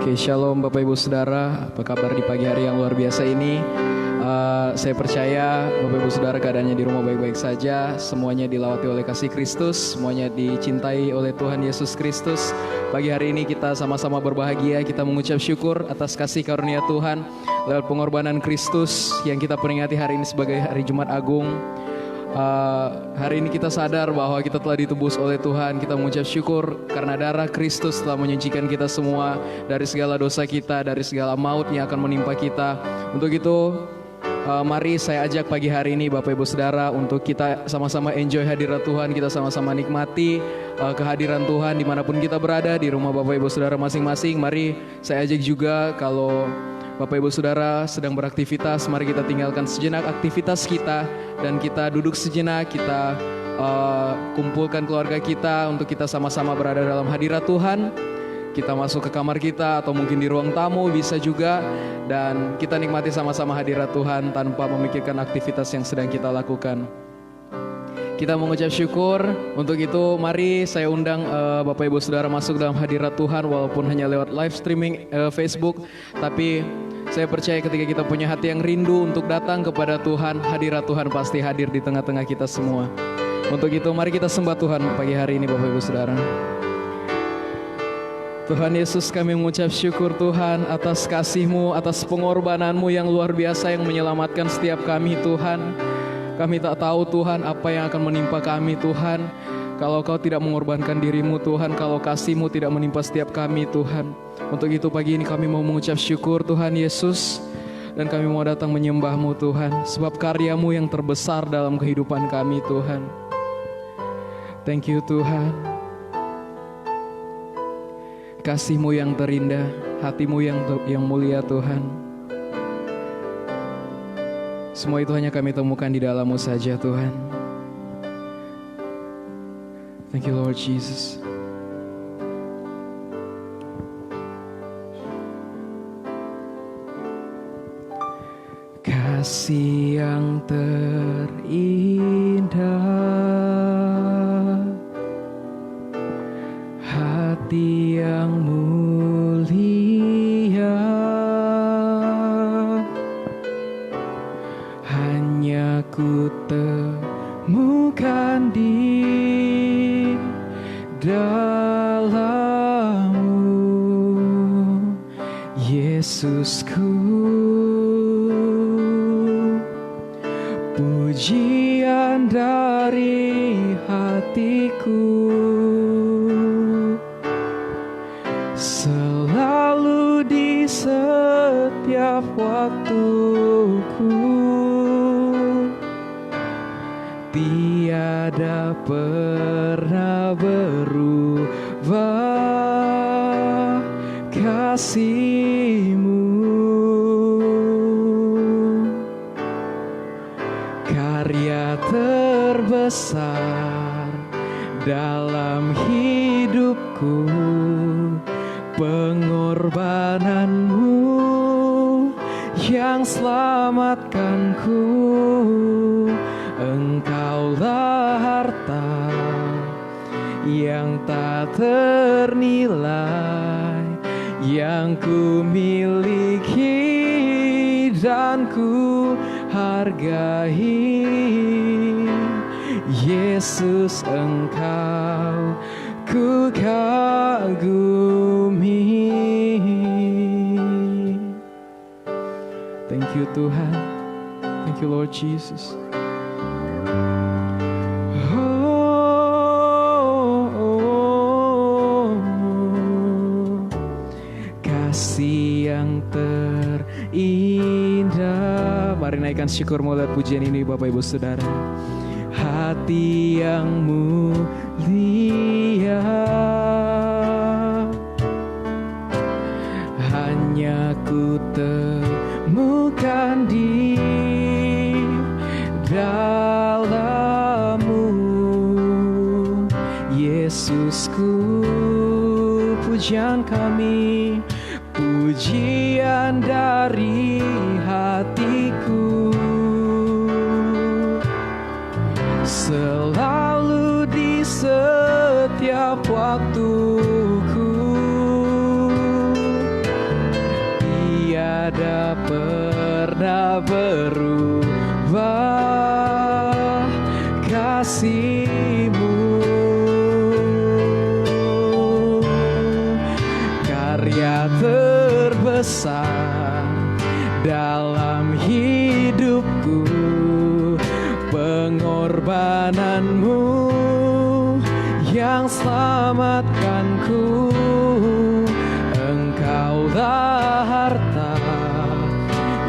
Oke, shalom Bapak Ibu Saudara, apa kabar di pagi hari yang luar biasa ini? Saya percaya Bapak Ibu Saudara keadaannya di rumah baik-baik saja, semuanya dilawati oleh kasih Kristus, semuanya dicintai oleh Tuhan Yesus Kristus. Pagi hari ini kita sama-sama berbahagia, kita mengucap syukur atas kasih karunia Tuhan lewat pengorbanan Kristus yang kita peringati hari ini sebagai hari Jumat Agung. Hari ini kita sadar bahwa kita telah ditebus oleh Tuhan. Kita mengucap syukur karena darah Kristus telah menyucikan kita semua dari segala dosa kita, dari segala maut yang akan menimpa kita. Untuk itu mari saya ajak pagi hari ini Bapak Ibu Saudara untuk kita sama-sama enjoy hadirat Tuhan. Kita sama-sama nikmati kehadiran Tuhan dimanapun kita berada, di rumah Bapak Ibu Saudara masing-masing. Mari saya ajak juga kalau Bapak Ibu Saudara sedang beraktivitas, mari kita tinggalkan sejenak aktivitas kita dan kita duduk sejenak, kita kumpulkan keluarga kita untuk kita sama-sama berada dalam hadirat Tuhan. Kita masuk ke kamar kita atau mungkin di ruang tamu bisa juga, dan kita nikmati sama-sama hadirat Tuhan tanpa memikirkan aktivitas yang sedang kita lakukan. Kita mengucap syukur. Untuk itu mari saya undang Bapak Ibu Saudara masuk dalam hadirat Tuhan walaupun hanya lewat live streaming Facebook. Tapi saya percaya ketika kita punya hati yang rindu untuk datang kepada Tuhan, hadirat Tuhan pasti hadir di tengah-tengah kita semua. Untuk itu mari kita sembah Tuhan pagi hari ini Bapak Ibu Saudara. Tuhan Yesus, kami mengucap syukur Tuhan atas kasih-Mu, atas pengorbanan-Mu yang luar biasa yang menyelamatkan setiap kami Tuhan. Kami tak tahu Tuhan apa yang akan menimpa kami Tuhan, kalau Kau tidak mengorbankan diri-Mu Tuhan, kalau kasih-Mu tidak menimpa setiap kami Tuhan. Untuk itu pagi ini kami mau mengucap syukur Tuhan Yesus, dan kami mau datang menyembah-Mu Tuhan, sebab karya-Mu yang terbesar dalam kehidupan kami Tuhan. Thank you Tuhan. Kasih-Mu yang terindah, hati-Mu yang mulia Tuhan. Semua itu hanya kami temukan di dalam-Mu saja Tuhan. Thank you Lord Jesus. Kasih yang terindah, hati yang mulia, hanya ku temukan di dalam-Mu, Yesusku. Pujian dari hatiku selalu di setiap waktuku, tiada pernah berubah kasih-Mu. Karya terbesar dalam hidupku, pengorbanan-Mu yang selamatkanku. Engkaulah harta yang tak ternilai, yang ku miliki dan ku hargai. Yesus, Engkau ku kagumi. Thank you Tuhan. Thank you Lord Jesus. Kasih yang terindah. Mari naikkan syukur lewat pujian ini Bapak Ibu Saudara. Hati yang mulia, hanya ku temukan di dalam-Mu, Yesusku. Pujian kami, pujian dari hatiku, selalu di setiap waktuku, pernah berubah kasih-Mu. Karya terbesar dalam hidupku, pengorbanan-Mu yang selamatkanku. Engkaulah harta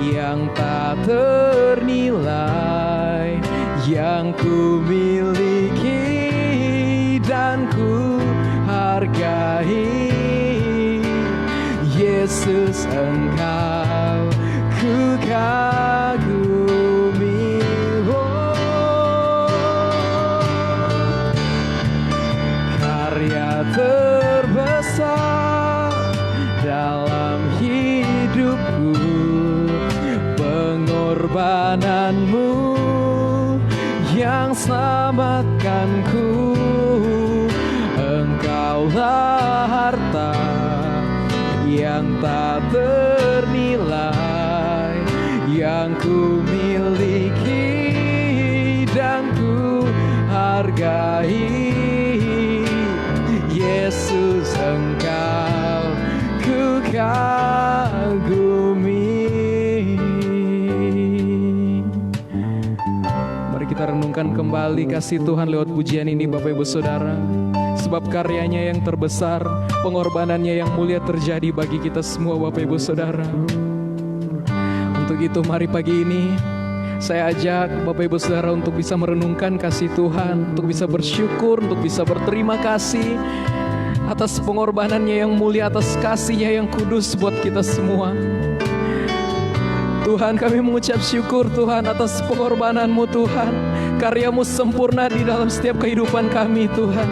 yang tak ternilai, yang ku miliki dan ku hargai. Yesus, Engkau ku kagumi. Karya terbesar dalam hidupku, pengorbanan-Mu yang selamatkanku. Engkaulah harta yang tak ternilai, yang ku miliki dan ku hargai. Yesus, Engkau ku kagumi. Mari kita renungkan kembali kasih Tuhan lewat pujian ini, Bapak Ibu Saudara. Sebab karyanya yang terbesar, pengorbanannya yang mulia terjadi bagi kita semua, Bapak Ibu Saudara. Untuk itu mari pagi ini saya ajak Bapak Ibu Saudara untuk bisa merenungkan kasih Tuhan, untuk bisa bersyukur, untuk bisa berterima kasih atas pengorbanannya yang mulia, atas kasihnya yang kudus buat kita semua. Tuhan, kami mengucap syukur Tuhan atas pengorbanan-Mu Tuhan. Karya-Mu sempurna di dalam setiap kehidupan kami Tuhan.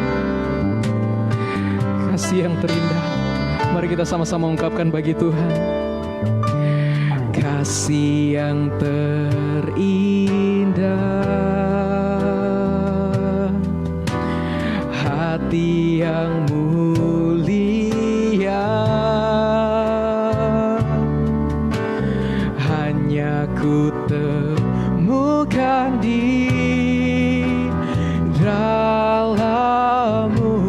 Kasih yang terindah, mari kita sama-sama ungkapkan bagi Tuhan. Kasih yang terindah, hati yang mulia, hanya ku temukan di dalam-Mu,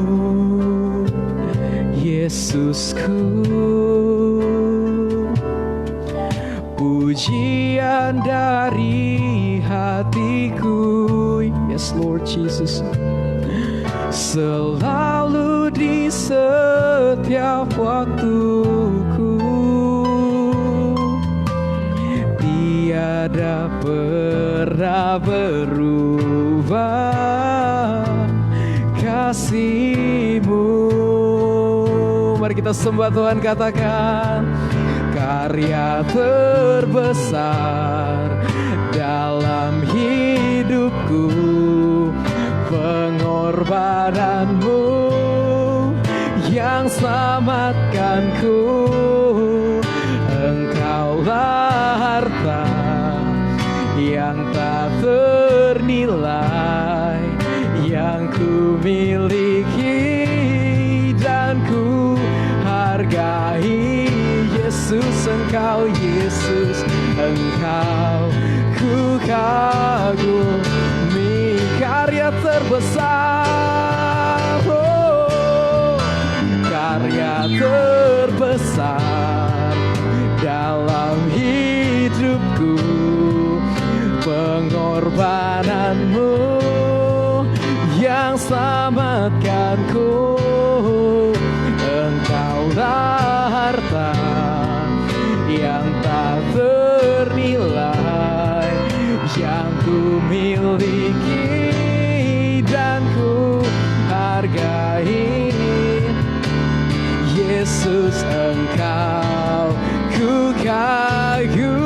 Yesusku. Pujian dari hatiku, yes Lord Jesus, selalu di setiap waktuku. Tiada pernah berubah kasih-Mu. Mari kita sembah Tuhan, katakan karya terbesar dalam hidupku, pengorbanan-Mu yang selamatkanku. Engkaulah harta yang tak ternilai, yang ku miliki dan ku hargai. Yesus, Engkau, Yesus, Engkau ku kagumi. Karya terbesar, oh, karya terbesar dalam hidupku, pengorbanan-Mu yang selamatkanku. Engkaulah harta yang tak ternilai, yang ku miliki dan ku hargai. Yesus, Engkau ku kagumi.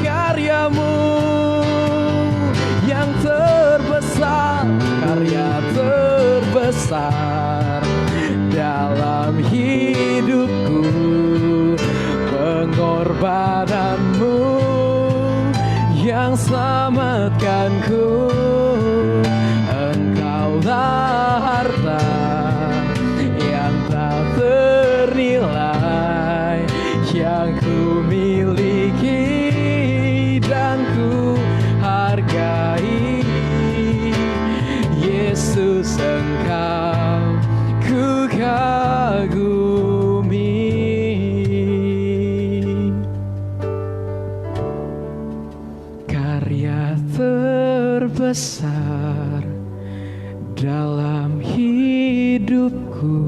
Karya-Mu yang terbesar, karya terbesar dalam hidupku, pengorbanan-Mu yang selamatkanku. Engkaulah harta yang tak ternilai, yang ku miliki karya terbesar dalam hidupku,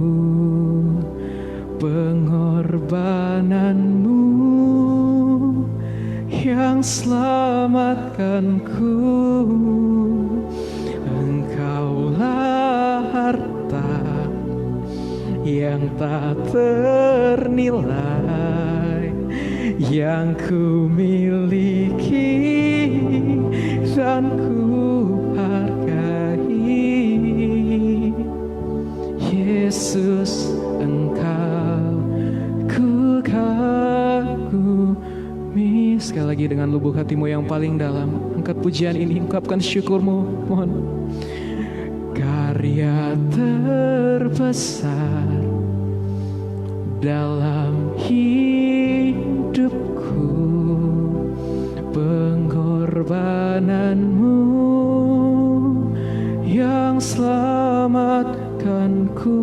pengorbananmu yang selamatkanku. Engkaulah harta yang tak ternilai yang ku miliki dan ku hargai. Yesus, Engkau ku kagumi. Sekali lagi dengan lubuk hatimu yang paling dalam, angkat pujian ini, ungkapkan syukurmu. Mohon. Karya terbesar dalam hidupku, pengorbananmu yang selamatkanku.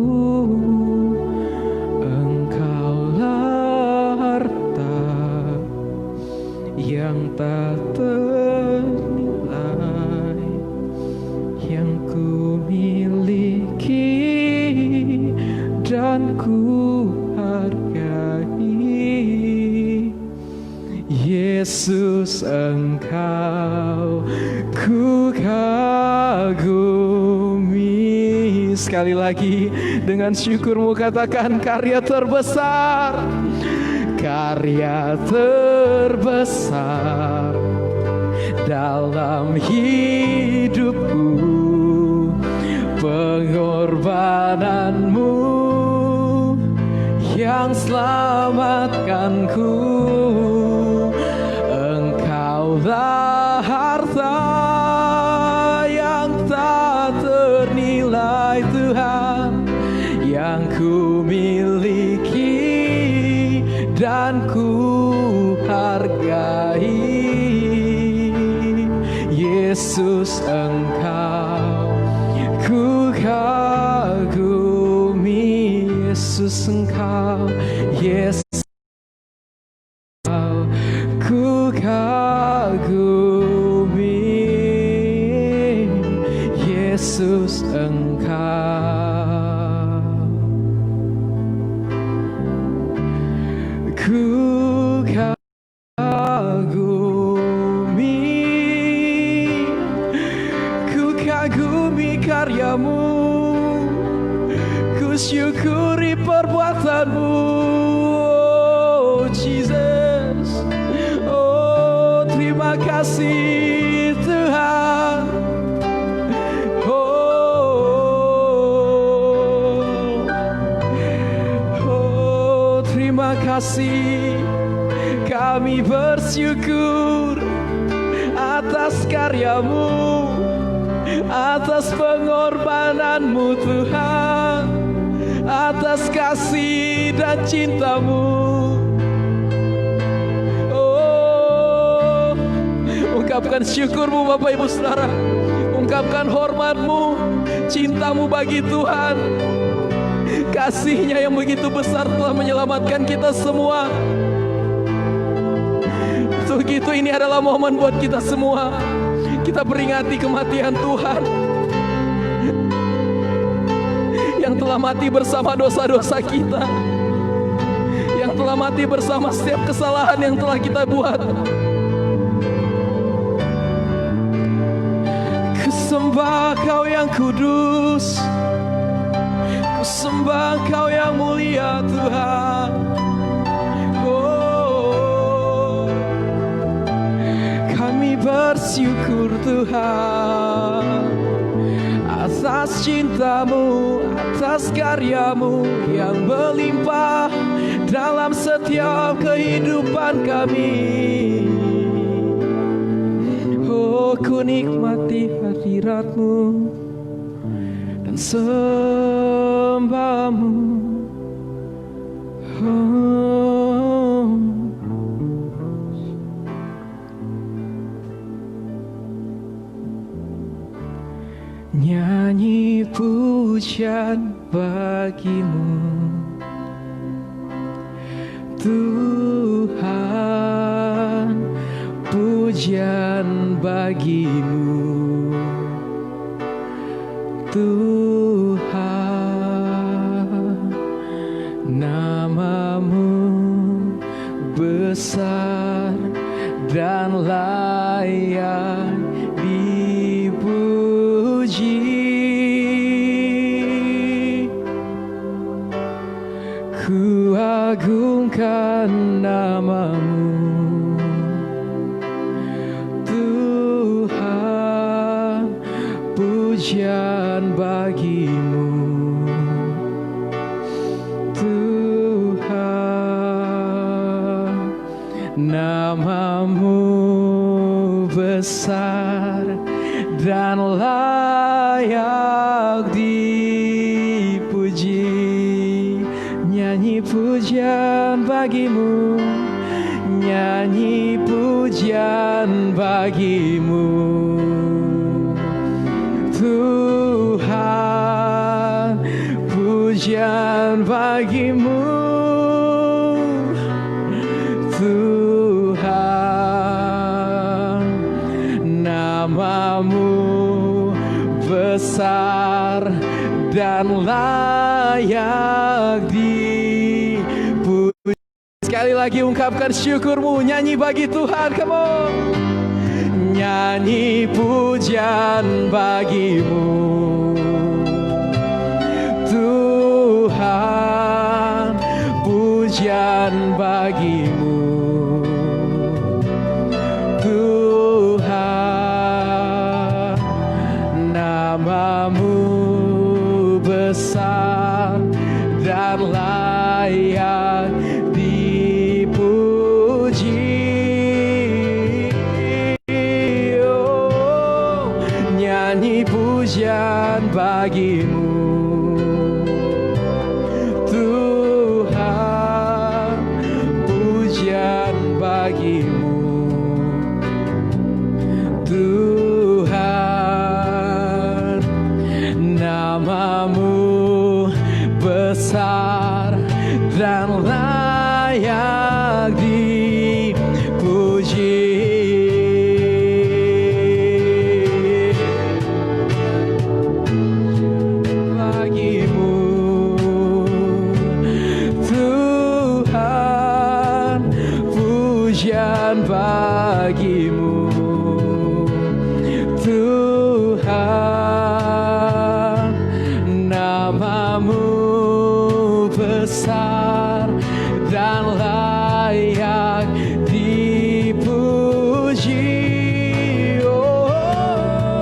Engkaulah harta yang tak ternilai yang ku miliki dan ku hargai. Yesus, Engkau ku kagumi. Sekali lagi dengan syukurmu katakan, karya terbesar, karya terbesar dalam hidupku, pengorbananmu yang selamatkanku. Engkaulah harta yang tak ternilai Tuhan, yang ku miliki dan ku hargai. Yesus, Engkau ku kagumi. Yesus, Engkau, Yesus, ku kagumi. Yesus, Engkau ku kagumi. Ku kagumi karyamu, ku syukuri perbuatanmu. Oh Jesus, oh terima kasih Tuhan. Oh terima kasih. Kami bersyukur atas karyamu, atas pengorbananmu Tuhan, atas kasih dan cintamu. Oh, ungkapkan syukurmu Bapak Ibu Saudara, ungkapkan hormatmu, cintamu bagi Tuhan. Kasihnya yang begitu besar telah menyelamatkan kita semua. Untuk itu ini adalah momen buat kita semua. Kita peringati kematian Tuhan yang telah mati bersama dosa-dosa kita, yang telah mati bersama setiap kesalahan yang telah kita buat. Kusembah Kau yang kudus, kusembah Kau yang mulia Tuhan. Oh, kami bersyukur Tuhan atas cintamu, atas karyamu yang melimpah dalam setiap kehidupan kami. Oh, ku nikmati hadiratmu dan sembahmu. Oh, nyanyi pujian bagimu Tuhan, pujian pujian bagimu Tuhan, namamu besar dan layak dipuji. Ku agungkan namamu Tuhan, pujian bagimu Tuhan, namamu besar dan layak dipuji. Nyanyi pujian bagimu, nyanyi pujian bagimu Tuhan, pujian bagimu Tuhan, namamu besar dan layak dipuji. Sekali lagi ungkapkan syukurmu, nyanyi bagi Tuhan, come on. Nyanyi pujian bagimu Tuhan, pujian bagimu Tuhan, namamu besar dan layak dipuji. Oh, nyanyi pujian bagimu Tuhan, pujian bagimu Tuhan, namamu besar dan layak dipuji. Bagimu Tuhan, pujian bagimu Tuhan, namamu besar dan layak dipuji. Oh,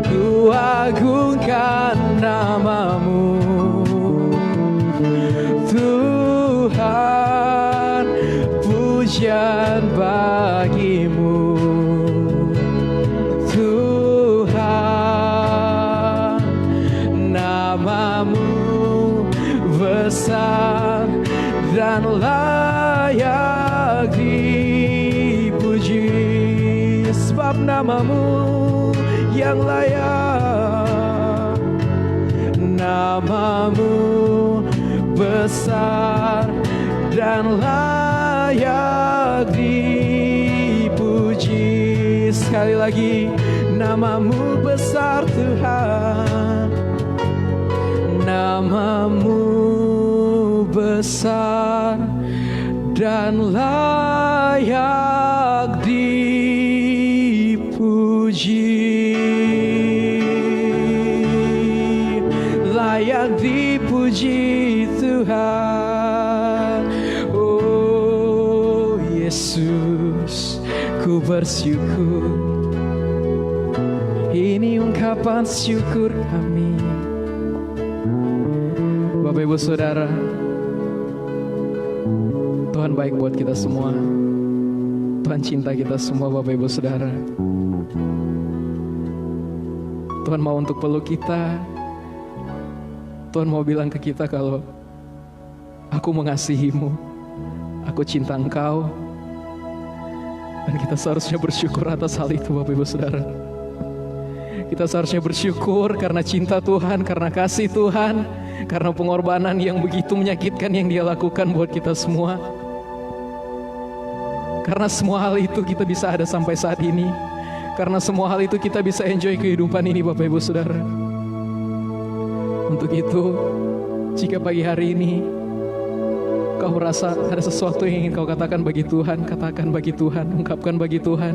ku agungkan namamu Tuhan, pujian bagimu Tuhan, namamu besar dan layak dipuji. Sebab namamu yang layak, namamu besar dan layak dipuji. Sekali lagi, namamu besar Tuhan, namamu besar dan layak dipuji. Layak dipuji Tuhan. Oh Yesus, ku bersyukur. Ini ungkapan syukur kami. Bapak Ibu Saudara, Tuhan baik buat kita semua. Tuhan cinta kita semua, Bapak Ibu Saudara. Tuhan mau untuk peluk kita. Tuhan mau bilang ke kita kalau aku mengasihimu, aku cinta engkau. Dan kita seharusnya bersyukur atas hal itu, Bapak Ibu Saudara. Kita seharusnya bersyukur karena cinta Tuhan, karena kasih Tuhan, karena pengorbanan yang begitu menyakitkan yang Dia lakukan buat kita semua. Karena semua hal itu kita bisa ada sampai saat ini. Karena semua hal itu kita bisa enjoy kehidupan ini Bapak Ibu Saudara. Untuk itu, jika pagi hari ini kau merasa ada sesuatu yang ingin kau katakan bagi Tuhan, katakan bagi Tuhan, ungkapkan bagi Tuhan.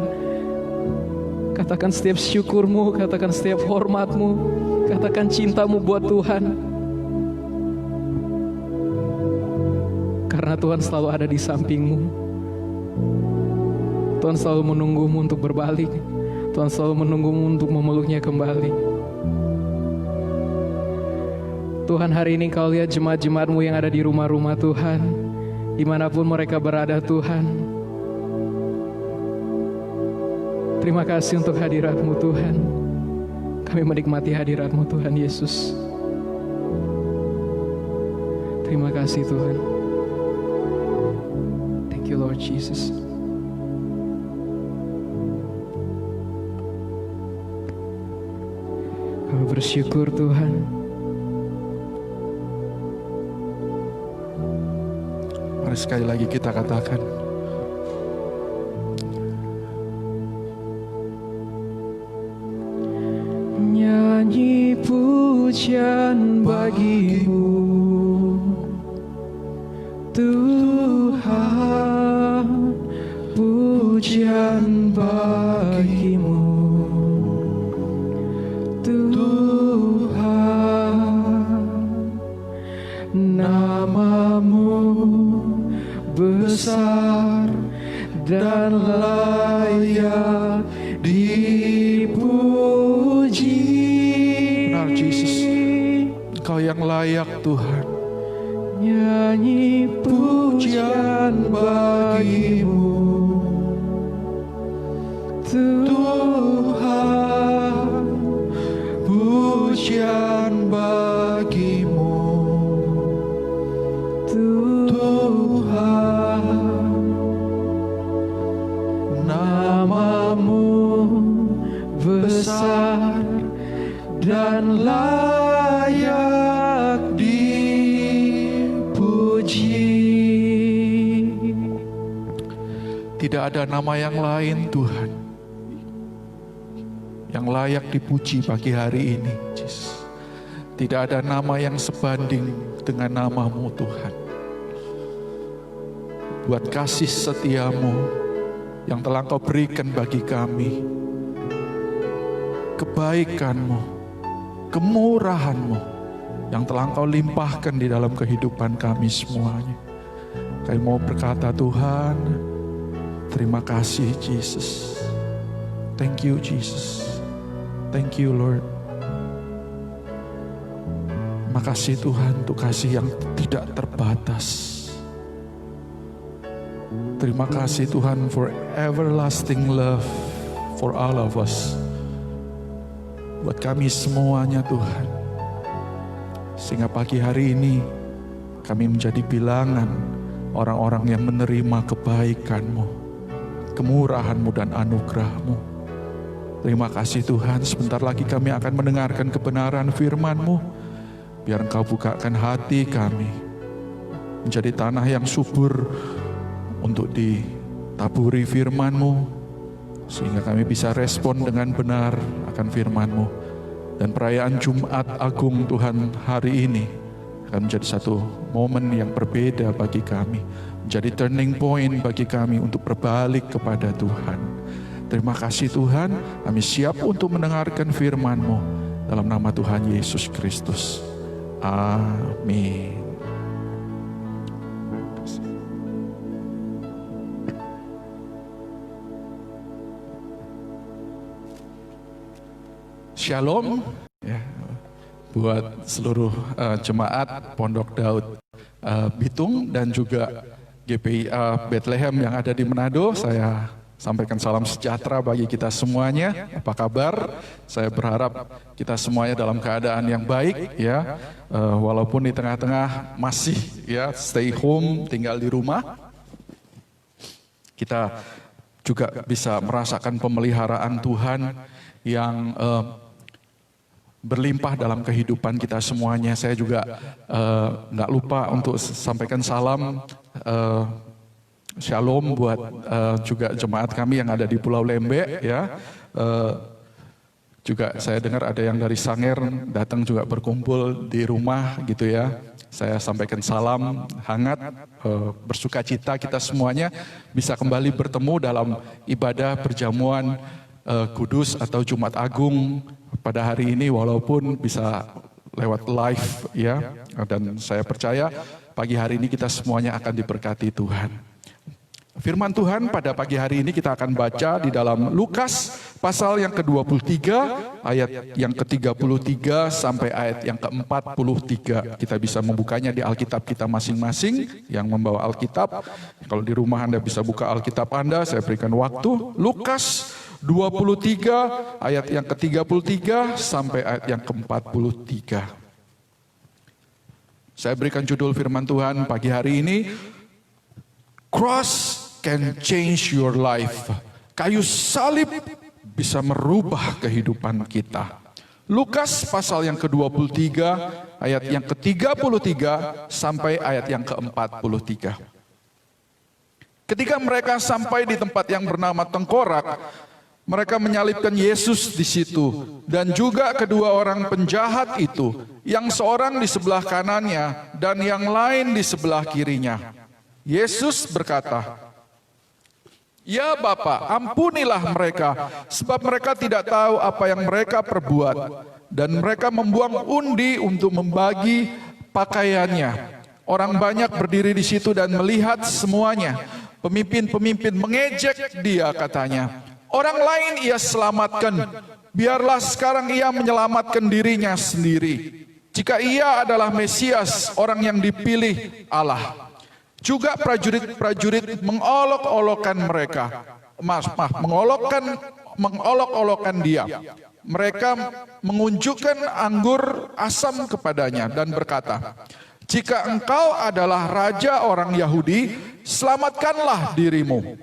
Katakan setiap syukurmu, katakan setiap hormatmu, katakan cintamu buat Tuhan. Karena Tuhan selalu ada di sampingmu. Tuhan selalu menunggumu untuk berbalik. Tuhan selalu menunggumu untuk memeluknya kembali. Tuhan, hari ini kau lihat jemaat-jemaatmu yang ada di rumah-rumah Tuhan, dimanapun mereka berada Tuhan. Terima kasih untuk hadirat-Mu Tuhan. Kami menikmati hadirat-Mu Tuhan Yesus. Terima kasih Tuhan. Thank you Lord Jesus. Kami bersyukur Tuhan. Mari sekali lagi kita katakan, nyanyi pujian bagimu Tuhan, pujian bagimu Tuhan, namamu besar dan layak dipuji. benar Yesus, Engkau yang layak Tuhan. Nyanyi pujian bagimu Tuhan, Pujian bagimu Tuhan, namamu besar dan layak dipuji. Tidak ada nama yang lain Tuhan yang layak dipuji pagi hari ini Yesus. Tidak ada nama yang sebanding dengan namamu Tuhan. Buat kasih setiamu yang telah Kau berikan bagi kami, kebaikanmu, kemurahanmu yang telah Kau limpahkan di dalam kehidupan kami semuanya. Kami mau berkata Tuhan, terima kasih Jesus. Thank you Jesus. Thank you Lord. Makasih Tuhan untuk kasih yang tidak terbatas. Terima kasih Tuhan for everlasting love for all of us. Buat kami semuanya Tuhan. Sehingga pagi hari ini kami menjadi bilangan orang-orang yang menerima kebaikan-Mu, kemurahan-Mu dan anugerah-Mu. Terima kasih Tuhan, sebentar lagi kami akan mendengarkan kebenaran firman-Mu. Biar Engkau bukakan hati kami menjadi tanah yang subur untuk ditaburi firman-Mu, sehingga kami bisa respon dengan benar akan firman-Mu. Dan perayaan Jumat Agung Tuhan hari ini akan menjadi satu momen yang berbeda bagi kami, menjadi turning point bagi kami untuk berbalik kepada Tuhan. Terima kasih Tuhan, kami siap untuk mendengarkan firman-Mu dalam nama Tuhan Yesus Kristus. Amin. Shalom ya, buat seluruh jemaat Pondok Daud Bitung dan juga GPIA Bethlehem yang ada di Manado. Saya sampaikan salam sejahtera bagi kita semuanya. Apa kabar? Saya berharap kita semuanya dalam keadaan yang baik ya. Walaupun di tengah-tengah masih ya stay home, tinggal di rumah. Kita juga bisa merasakan pemeliharaan Tuhan yang berlimpah dalam kehidupan kita semuanya. Saya juga nggak lupa untuk sampaikan salam Shalom buat juga jemaat kami yang ada di Pulau Lembe ya. Juga saya dengar ada yang dari Sanger datang juga berkumpul di rumah gitu ya. Saya sampaikan salam hangat, bersuka cita kita semuanya bisa kembali bertemu dalam ibadah perjamuan kudus atau Jumat Agung pada hari ini walaupun bisa lewat live ya. Dan saya percaya pagi hari ini kita semuanya akan diberkati Tuhan. Firman Tuhan pada pagi hari ini kita akan baca di dalam Lukas pasal yang ke-23 ayat yang ke-33 sampai ayat yang ke-43. Kita bisa membukanya di Alkitab kita masing-masing yang membawa Alkitab. Kalau di rumah Anda bisa buka Alkitab Anda, saya berikan waktu. Lukas 23 ayat yang ke-33 sampai ayat yang ke-43. Saya berikan judul firman Tuhan pagi hari ini, Cross can change your life. Kayu salib bisa merubah kehidupan kita. Lukas pasal yang ke-23 ayat yang ke-33 sampai ayat yang ke-43. Ketika mereka sampai di tempat yang bernama Tengkorak, mereka menyalibkan Yesus di situ dan juga kedua orang penjahat itu, yang seorang di sebelah kanannya dan yang lain di sebelah kirinya. Yesus berkata, "Ya Bapa, ampunilah mereka, sebab mereka tidak tahu apa yang mereka perbuat." Dan mereka membuang undi untuk membagi pakaiannya. Orang banyak berdiri di situ dan melihat semuanya. Pemimpin-pemimpin mengejek dia, katanya, "Orang lain ia selamatkan, biarlah sekarang ia menyelamatkan dirinya sendiri. Jika ia adalah Mesias, orang yang dipilih Allah." Juga prajurit-prajurit mengolok-olokkan mereka, mengolok-olokkan dia. Mereka mengunjukkan anggur asam kepadanya dan berkata, "Jika engkau adalah raja orang Yahudi, selamatkanlah dirimu."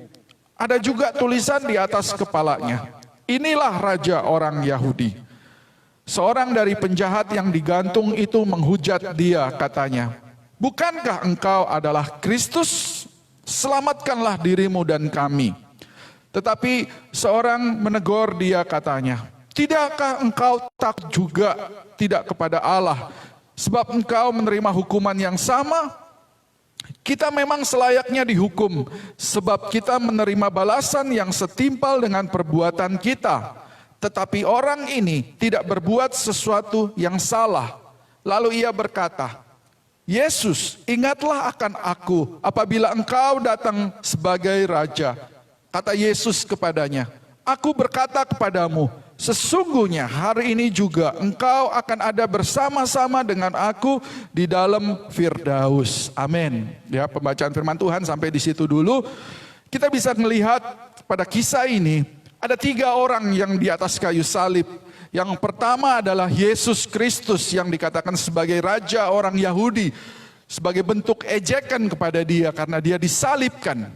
Ada juga tulisan di atas kepalanya, "Inilah raja orang Yahudi." Seorang dari penjahat yang digantung itu menghujat dia, katanya, "Bukankah engkau adalah Kristus? Selamatkanlah dirimu dan kami." Tetapi seorang menegur dia, katanya, "Tidakkah engkau takut juga tidak kepada Allah, sebab engkau menerima hukuman yang sama? Kita memang selayaknya dihukum, sebab kita menerima balasan yang setimpal dengan perbuatan kita. Tetapi orang ini tidak berbuat sesuatu yang salah." Lalu ia berkata, "Yesus, ingatlah akan aku apabila engkau datang sebagai raja." Kata Yesus kepadanya, "Aku berkata kepadamu, sesungguhnya hari ini juga engkau akan ada bersama-sama dengan aku di dalam Firdaus." Amin. Ya, pembacaan firman Tuhan sampai di situ dulu. Kita bisa melihat pada kisah ini ada 3 orang yang di atas kayu salib. Yang pertama adalah Yesus Kristus yang dikatakan sebagai raja orang Yahudi, sebagai bentuk ejekan kepada dia karena dia disalibkan.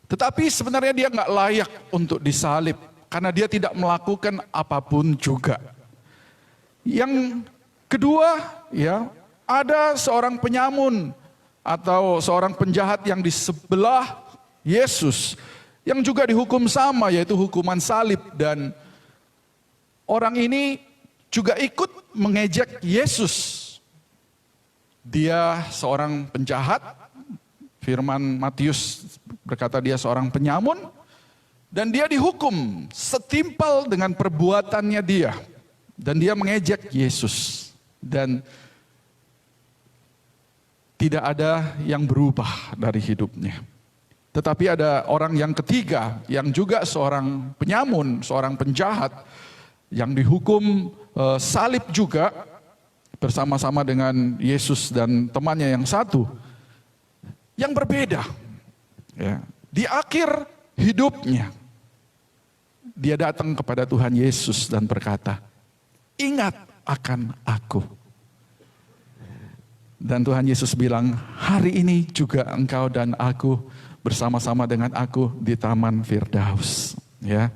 Tetapi sebenarnya dia nggak layak untuk disalib karena dia tidak melakukan apapun juga. Yang kedua, ya, ada seorang penyamun atau seorang penjahat yang di sebelah Yesus yang juga dihukum sama, yaitu hukuman salib, dan orang ini juga ikut mengejek Yesus. Dia seorang penjahat, firman Matius berkata dia seorang penyamun, dan dia dihukum setimpal dengan perbuatannya dia. Dan dia mengejek Yesus. Dan tidak ada yang berubah dari hidupnya. Tetapi ada orang yang ketiga, yang juga seorang penyamun, seorang penjahat, yang dihukum salib juga bersama-sama dengan Yesus dan temannya yang satu, yang berbeda. Ya. Di akhir hidupnya, dia datang kepada Tuhan Yesus dan berkata, "Ingat akan aku." Dan Tuhan Yesus bilang, "Hari ini juga engkau dan aku bersama-sama dengan aku di Taman Firdaus." Ya,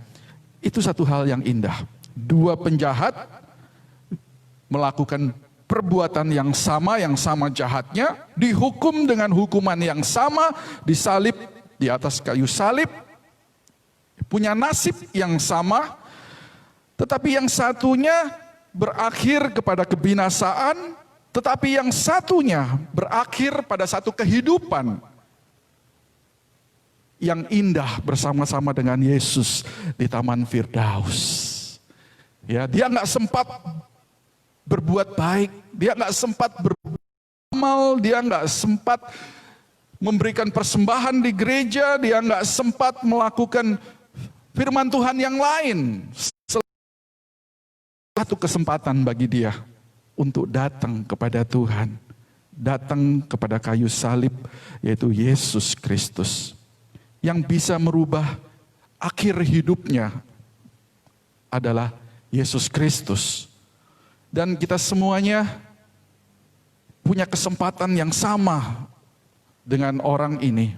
itu satu hal yang indah. 2 penjahat melakukan perbuatan yang sama jahatnya, dihukum dengan hukuman yang sama, disalib di atas kayu salib, punya nasib yang sama, tetapi yang satunya berakhir kepada kebinasaan, tetapi yang satunya berakhir pada satu kehidupan yang indah bersama-sama dengan Yesus di Taman Firdaus. Ya, dia nggak sempat berbuat baik, dia nggak sempat beramal, dia nggak sempat memberikan persembahan di gereja, dia nggak sempat melakukan firman Tuhan yang lain. Satu kesempatan bagi dia untuk datang kepada Tuhan, datang kepada kayu salib, yaitu Yesus Kristus, yang bisa merubah akhir hidupnya adalah Yesus Kristus. Dan kita semuanya punya kesempatan yang sama dengan orang ini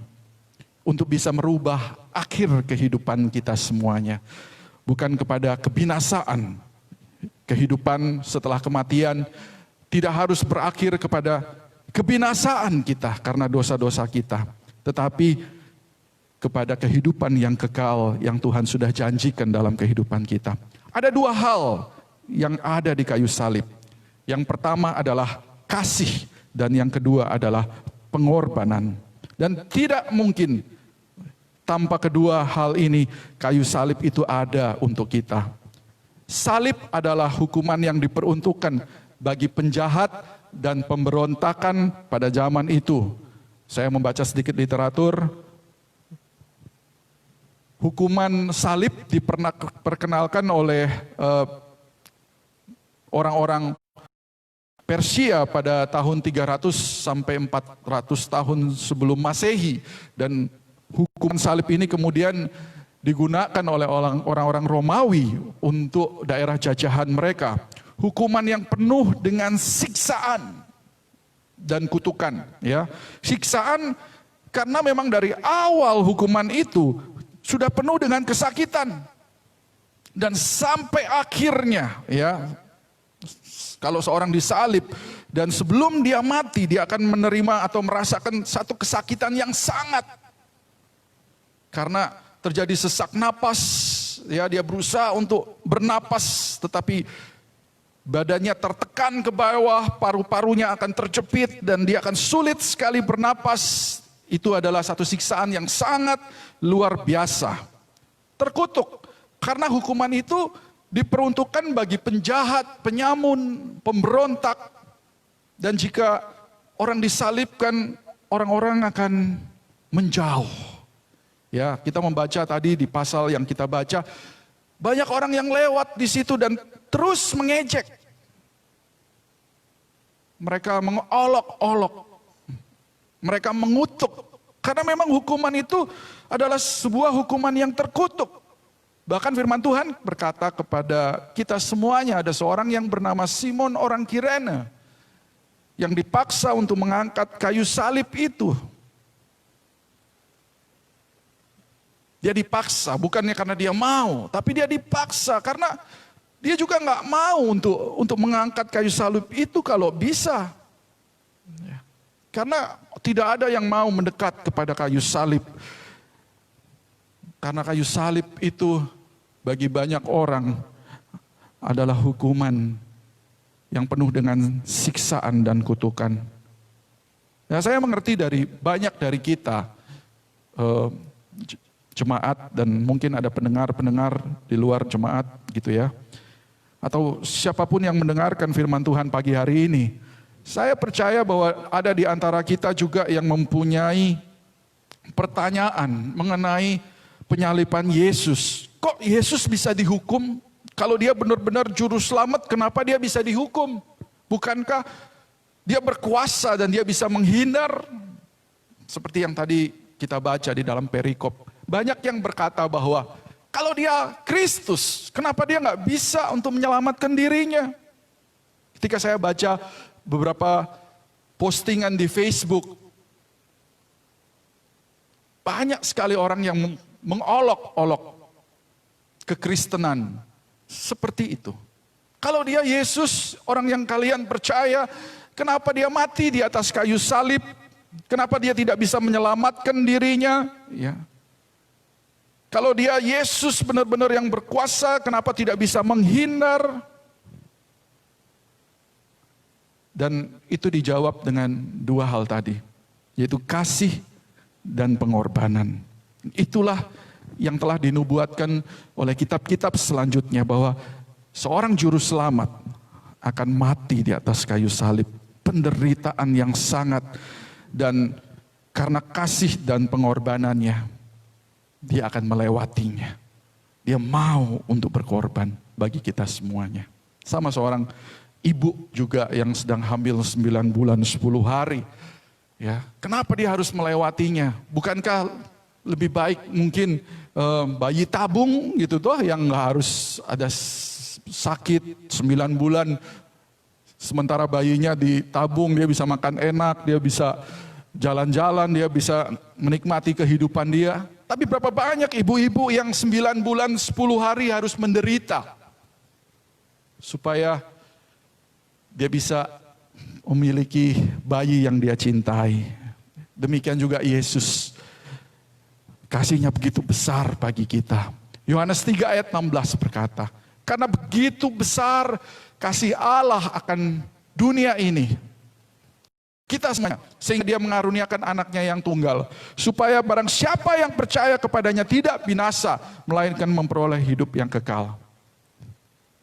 untuk bisa merubah akhir kehidupan kita semuanya. Bukan kepada kebinasaan. Kehidupan setelah kematian tidak harus berakhir kepada kebinasaan kita karena dosa-dosa kita. Tetapi kepada kehidupan yang kekal yang Tuhan sudah janjikan dalam kehidupan kita. Ada dua hal yang ada di kayu salib. Yang pertama adalah kasih dan yang kedua adalah pengorbanan. Dan tidak mungkin tanpa kedua hal ini kayu salib itu ada untuk kita. Salib adalah hukuman yang diperuntukkan bagi penjahat dan pemberontakan pada zaman itu. Saya membaca sedikit literatur. Hukuman salib diperkenalkan oleh orang-orang Persia pada tahun 300 sampai 400 tahun sebelum Masehi, dan hukuman salib ini kemudian digunakan oleh orang-orang Romawi untuk daerah jajahan mereka. Hukuman yang penuh dengan siksaan dan kutukan, ya. Siksaan karena memang dari awal hukuman itu sudah penuh dengan kesakitan. Dan sampai akhirnya, ya, kalau seorang disalib dan sebelum dia mati dia akan menerima atau merasakan satu kesakitan yang sangat. Karena terjadi sesak napas, ya, dia berusaha untuk bernapas tetapi badannya tertekan ke bawah, paru-parunya akan terjepit dan dia akan sulit sekali bernapas. Itu adalah satu siksaan yang sangat luar biasa. Terkutuk karena hukuman itu diperuntukkan bagi penjahat, penyamun, pemberontak. Dan jika orang disalibkan, orang-orang akan menjauh. Ya, kita membaca tadi di pasal yang kita baca, banyak orang yang lewat di situ dan terus mengejek. Mereka mengolok-olok. Mereka mengutuk, karena memang hukuman itu adalah sebuah hukuman yang terkutuk. Bahkan firman Tuhan berkata kepada kita semuanya, ada seorang yang bernama Simon orang Kirene, yang dipaksa untuk mengangkat kayu salib itu. Dia dipaksa, bukannya karena dia mau, tapi dia dipaksa karena dia juga nggak mau untuk mengangkat kayu salib itu kalau bisa. Karena tidak ada yang mau mendekat kepada kayu salib. Karena kayu salib itu bagi banyak orang adalah hukuman yang penuh dengan siksaan dan kutukan. Ya, saya mengerti dari banyak dari kita, jemaat, dan mungkin ada pendengar-pendengar di luar jemaat gitu ya. Atau siapapun yang mendengarkan firman Tuhan pagi hari ini. Saya percaya bahwa ada di antara kita juga yang mempunyai pertanyaan mengenai penyaliban Yesus. Kok Yesus bisa dihukum? Kalau dia benar-benar juru selamat, kenapa dia bisa dihukum? Bukankah dia berkuasa dan dia bisa menghindar? Seperti yang tadi kita baca di dalam perikop. Banyak yang berkata bahwa kalau dia Kristus, kenapa dia nggak bisa untuk menyelamatkan dirinya? Ketika saya baca beberapa postingan di Facebook, banyak sekali orang yang mengolok-olok kekristenan seperti itu. Kalau dia Yesus, orang yang kalian percaya, kenapa dia mati di atas kayu salib? Kenapa dia tidak bisa menyelamatkan dirinya? Ya. Kalau dia Yesus benar-benar yang berkuasa, kenapa tidak bisa menghindar? Dan itu dijawab dengan dua hal tadi, yaitu kasih dan pengorbanan. Itulah yang telah dinubuatkan oleh kitab-kitab selanjutnya, bahwa seorang juru selamat akan mati di atas kayu salib. Penderitaan yang sangat, dan karena kasih dan pengorbanannya, dia akan melewatinya. Dia mau untuk berkorban bagi kita semuanya. Sama seorang ibu juga yang sedang hamil 9 bulan 10 hari. Ya, kenapa dia harus melewatinya? Bukankah lebih baik mungkin bayi tabung gitu toh, yang nggak harus ada sakit 9 bulan, sementara bayinya ditabung, dia bisa makan enak, dia bisa jalan-jalan, dia bisa menikmati kehidupan dia. Tapi berapa banyak ibu-ibu yang 9 bulan 10 hari harus menderita supaya dia bisa memiliki bayi yang dia cintai. Demikian juga Yesus. Kasihnya begitu besar bagi kita. Yohanes 3 ayat 16 berkata, karena begitu besar kasih Allah akan dunia ini, kita semuanya, sehingga dia mengaruniakan anaknya yang tunggal, supaya barang siapa yang percaya kepadanya tidak binasa, melainkan memperoleh hidup yang kekal.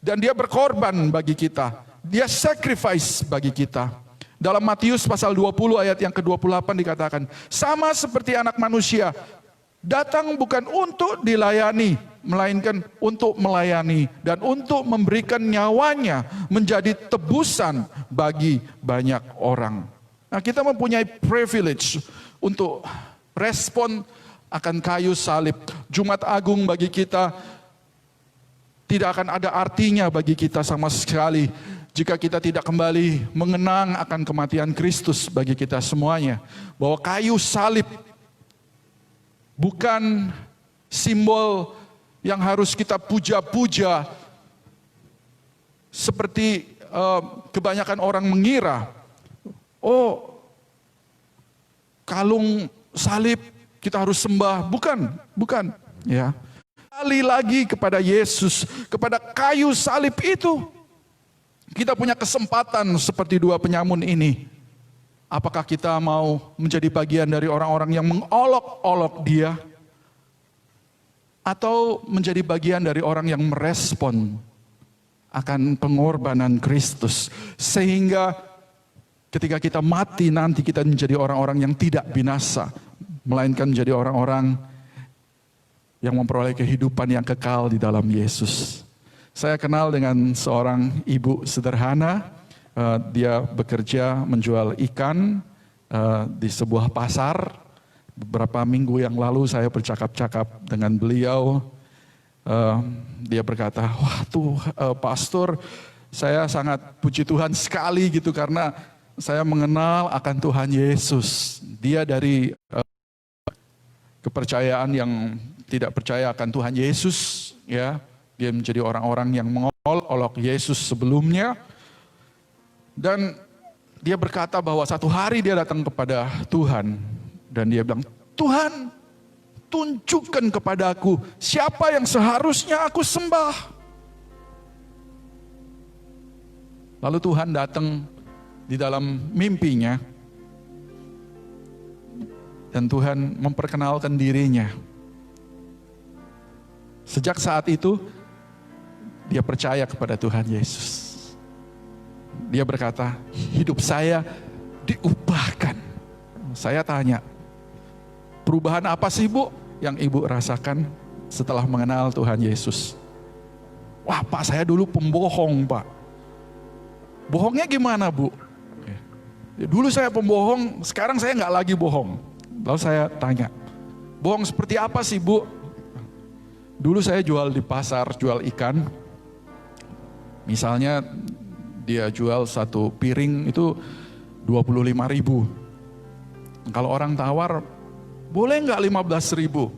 Dan dia berkorban bagi kita. Dia sacrifice bagi kita. Dalam Matius pasal 20 ayat yang ke-28 dikatakan, sama seperti anak manusia, datang bukan untuk dilayani, melainkan untuk melayani dan untuk memberikan nyawanya menjadi tebusan bagi banyak orang. Nah, kita mempunyai privilege untuk respon akan kayu salib. Jumat Agung bagi kita tidak akan ada artinya bagi kita sama sekali jika kita tidak kembali mengenang akan kematian Kristus bagi kita semuanya. Bahwa kayu salib bukan simbol yang harus kita puja-puja seperti kebanyakan orang mengira. Oh, kalung salib kita harus sembah. Bukan. Ya. Kembali lagi kepada Yesus, kepada kayu salib itu. Kita punya kesempatan seperti dua penyamun ini. Apakah kita mau menjadi bagian dari orang-orang yang mengolok-olok dia? Atau menjadi bagian dari orang yang merespon akan pengorbanan Kristus. Sehingga ketika kita mati nanti kita menjadi orang-orang yang tidak binasa. Melainkan menjadi orang-orang yang memperoleh kehidupan yang kekal di dalam Yesus. Saya kenal dengan seorang ibu sederhana, dia bekerja menjual ikan di sebuah pasar. Beberapa minggu yang lalu saya bercakap-cakap dengan beliau, dia berkata, wah tuh pastor, saya sangat puji Tuhan sekali gitu karena saya mengenal akan Tuhan Yesus. Dia dari kepercayaan yang tidak percaya akan Tuhan Yesus, ya. Dia menjadi orang-orang yang mengolok-olok Yesus sebelumnya. Dan dia berkata bahwa satu hari dia datang kepada Tuhan. Dan dia bilang, Tuhan tunjukkan kepadaku siapa yang seharusnya aku sembah. Lalu Tuhan datang di dalam mimpinya. Dan Tuhan memperkenalkan dirinya. Sejak saat itu, dia percaya kepada Tuhan Yesus. Dia berkata, hidup saya diubahkan. Saya tanya, perubahan apa sih Bu yang Ibu rasakan setelah mengenal Tuhan Yesus? Wah Pak, saya dulu pembohong Pak. Bohongnya gimana Bu? Dulu saya pembohong, sekarang saya nggak lagi bohong. Lalu saya tanya, bohong seperti apa sih Bu? Dulu saya jual di pasar, jual ikan. Misalnya dia jual satu piring itu 25.000. Kalau orang tawar, boleh nggak 15.000?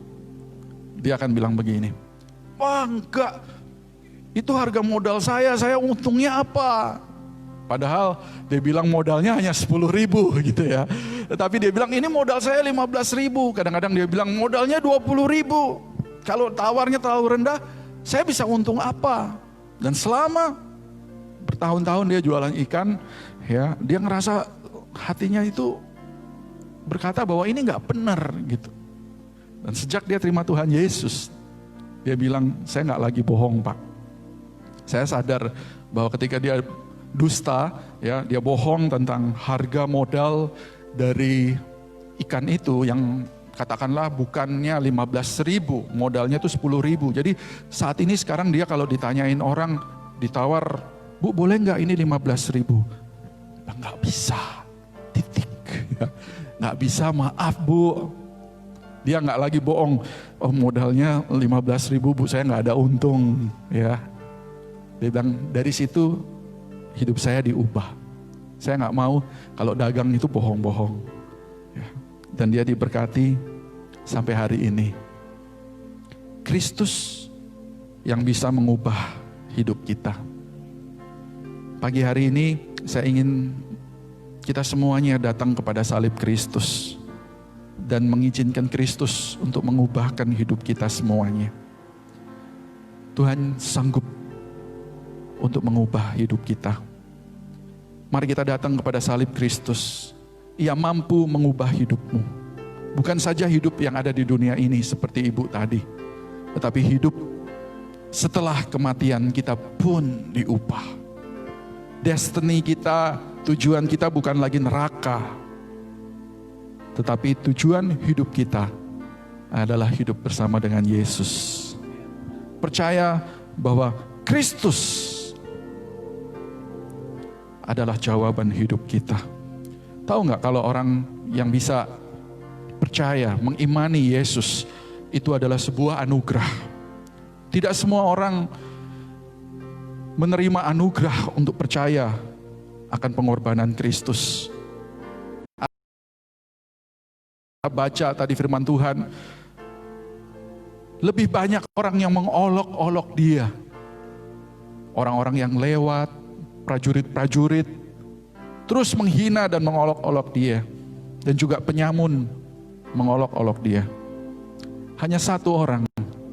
Dia akan bilang begini, wah enggak, Itu harga modal saya untungnya apa? Padahal dia bilang modalnya hanya 10.000 gitu ya. Tetapi dia bilang ini modal saya 15.000. Kadang-kadang dia bilang modalnya 20.000. Kalau tawarnya terlalu rendah, saya bisa untung apa? Dan selama bertahun-tahun dia jualan ikan, ya, dia ngerasa hatinya itu berkata bahwa ini nggak benar gitu. Dan sejak dia terima Tuhan Yesus, dia bilang saya nggak lagi bohong Pak. Saya sadar bahwa ketika dia dusta, ya, dia bohong tentang harga modal dari ikan itu yang katakanlah bukannya 15.000, modalnya itu 10.000. Jadi saat ini sekarang dia kalau ditanyain orang, ditawar, Bu boleh nggak ini 15.000? Nggak bisa, titik. Nggak bisa, maaf Bu. Dia nggak lagi bohong, oh modalnya 15.000 Bu, saya nggak ada untung. Ya, dia bilang dari situ hidup saya diubah. Saya nggak mau kalau dagang itu bohong-bohong. Ya. Dan dia diberkati sampai hari ini. Kristus yang bisa mengubah hidup kita. Pagi hari ini saya ingin kita semuanya datang kepada salib Kristus dan mengizinkan Kristus untuk mengubahkan hidup kita semuanya. Tuhan sanggup untuk mengubah hidup kita. Mari kita datang kepada salib Kristus. Ia mampu mengubah hidupmu. Bukan saja hidup yang ada di dunia ini seperti ibu tadi, tetapi hidup setelah kematian kita pun diubah. Destiny kita, tujuan kita bukan lagi neraka, tetapi tujuan hidup kita adalah hidup bersama dengan Yesus. Percaya bahwa Kristus adalah jawaban hidup kita. Tahu nggak kalau orang yang bisa percaya, mengimani Yesus, itu adalah sebuah anugerah. Tidak semua orang menerima anugerah untuk percaya akan pengorbanan Kristus. Baca tadi firman Tuhan, lebih banyak orang yang mengolok-olok dia. Orang-orang yang lewat, prajurit-prajurit, terus menghina dan mengolok-olok dia. Dan juga penyamun mengolok-olok dia. Hanya satu orang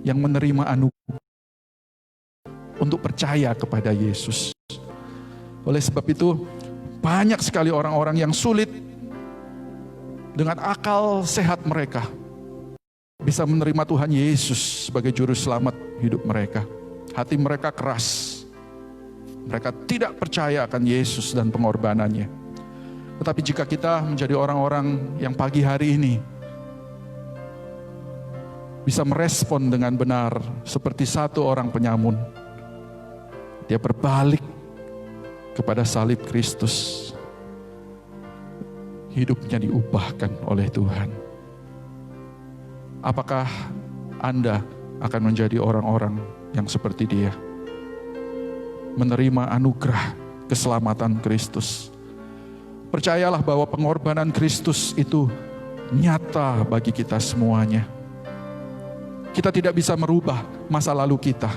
yang menerima anugerah untuk percaya kepada Yesus. Oleh sebab itu, banyak sekali orang-orang yang sulit dengan akal sehat mereka bisa menerima Tuhan Yesus sebagai juru selamat hidup mereka. Hati mereka keras. Mereka tidak percaya akan Yesus dan pengorbanannya. Tetapi jika kita menjadi orang-orang yang pagi hari ini bisa merespon dengan benar seperti satu orang penyamun, dia berbalik kepada salib Kristus, hidupnya diubahkan oleh Tuhan. Apakah Anda akan menjadi orang-orang yang seperti dia? Menerima anugerah keselamatan Kristus. Percayalah bahwa pengorbanan Kristus itu nyata bagi kita semuanya. Kita tidak bisa merubah masa lalu kita,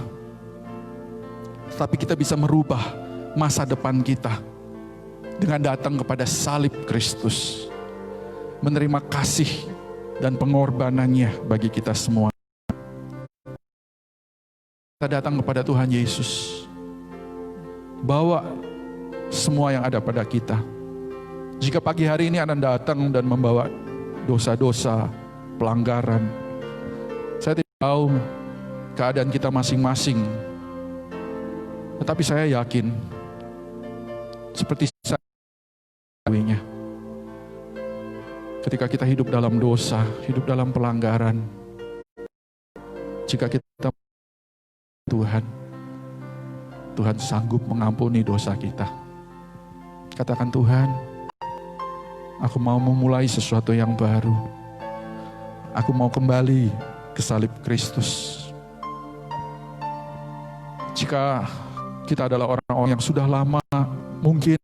tapi kita bisa merubah masa depan kita dengan datang kepada salib Kristus, menerima kasih dan pengorbanannya bagi kita semua. Kita datang kepada Tuhan Yesus, bawa semua yang ada pada kita. Jika pagi hari ini Anda datang dan membawa dosa-dosa, pelanggaran, saya tidak tahu keadaan kita masing-masing, tetapi saya yakin seperti saya, ketika kita hidup dalam dosa, hidup dalam pelanggaran, jika kita Tuhan sanggup mengampuni dosa kita. Katakan, Tuhan, aku mau memulai sesuatu yang baru. Aku mau kembali ke salib Kristus. Jika kita adalah orang-orang yang sudah lama, mungkin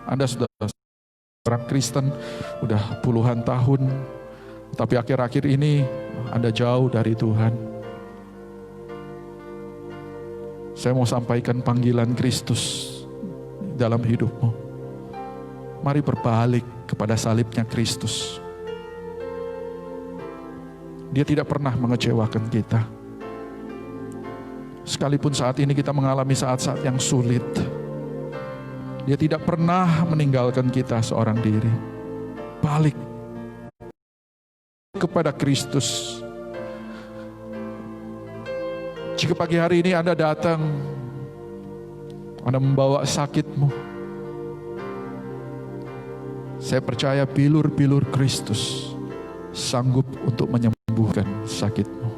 Anda sudah orang Kristen, udah puluhan tahun, tapi akhir-akhir ini Anda jauh dari Tuhan. Saya mau sampaikan panggilan Kristus dalam hidupmu. Mari berbalik kepada salibnya Kristus. Dia tidak pernah mengecewakan kita. Sekalipun saat ini kita mengalami saat-saat yang sulit, Dia tidak pernah meninggalkan kita seorang diri. Balik kepada Kristus. Jika pagi hari ini Anda datang, Anda membawa sakitmu, saya percaya bilur-bilur Kristus sanggup untuk menyembuhkan sakitmu.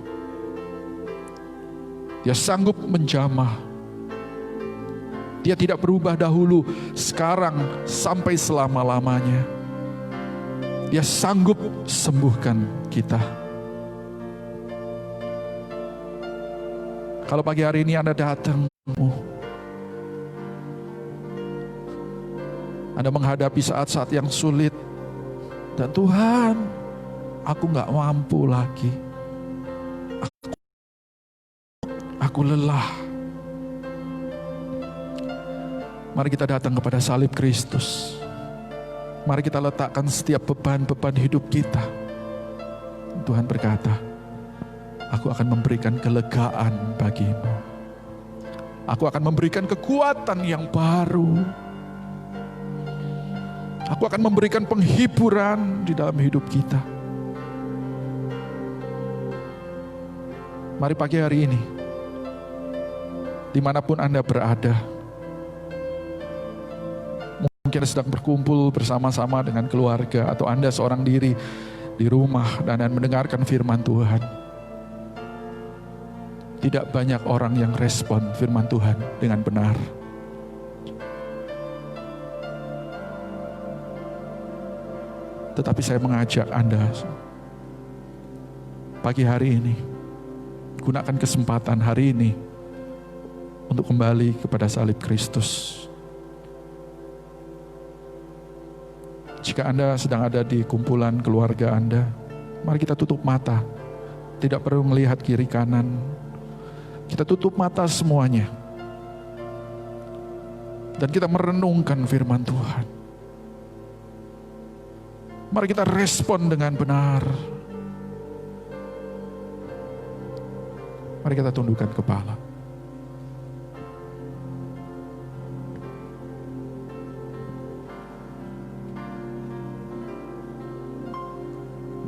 Dia sanggup menjamah. Dia tidak berubah dahulu, sekarang, sampai selama-lamanya. Dia sanggup sembuhkan kita. Kalau pagi hari ini Anda datang, Anda menghadapi saat-saat yang sulit, dan Tuhan, aku gak mampu lagi. Aku lelah. Mari kita datang kepada salib Kristus. Mari kita letakkan setiap beban-beban hidup kita. Tuhan berkata, aku akan memberikan kelegaan bagimu. Aku akan memberikan kekuatan yang baru. Aku akan memberikan penghiburan di dalam hidup kita. Mari pagi hari ini, dimanapun Anda berada, mungkin sedang berkumpul bersama-sama dengan keluarga, atau Anda seorang diri di rumah dan mendengarkan firman Tuhan. Tidak banyak orang yang respon firman Tuhan dengan benar. Tetapi saya mengajak Anda pagi hari ini, gunakan kesempatan hari ini untuk kembali kepada salib Kristus. Jika Anda sedang ada di kumpulan keluarga Anda, mari kita tutup mata. Tidak perlu melihat kiri kanan. Kita tutup mata semuanya. Dan kita merenungkan firman Tuhan. Mari kita respon dengan benar. Mari kita tundukkan kepala.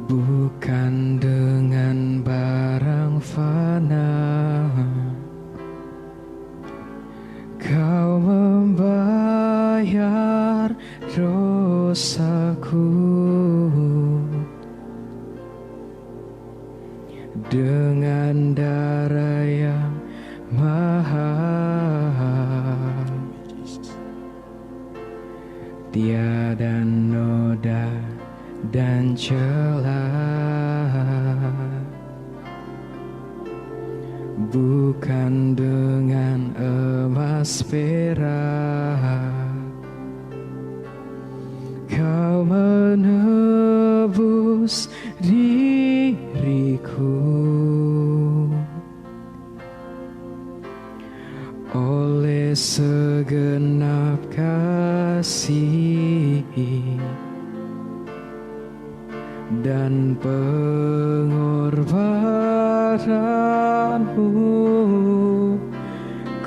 Bukan dengan barang fana Kau membayar dosaku, dengan darah yang mahal, tiada noda dan celah. Bukan dengan emas perak Kau menebus diriku, oleh segenap kasih dan pengorbananmu,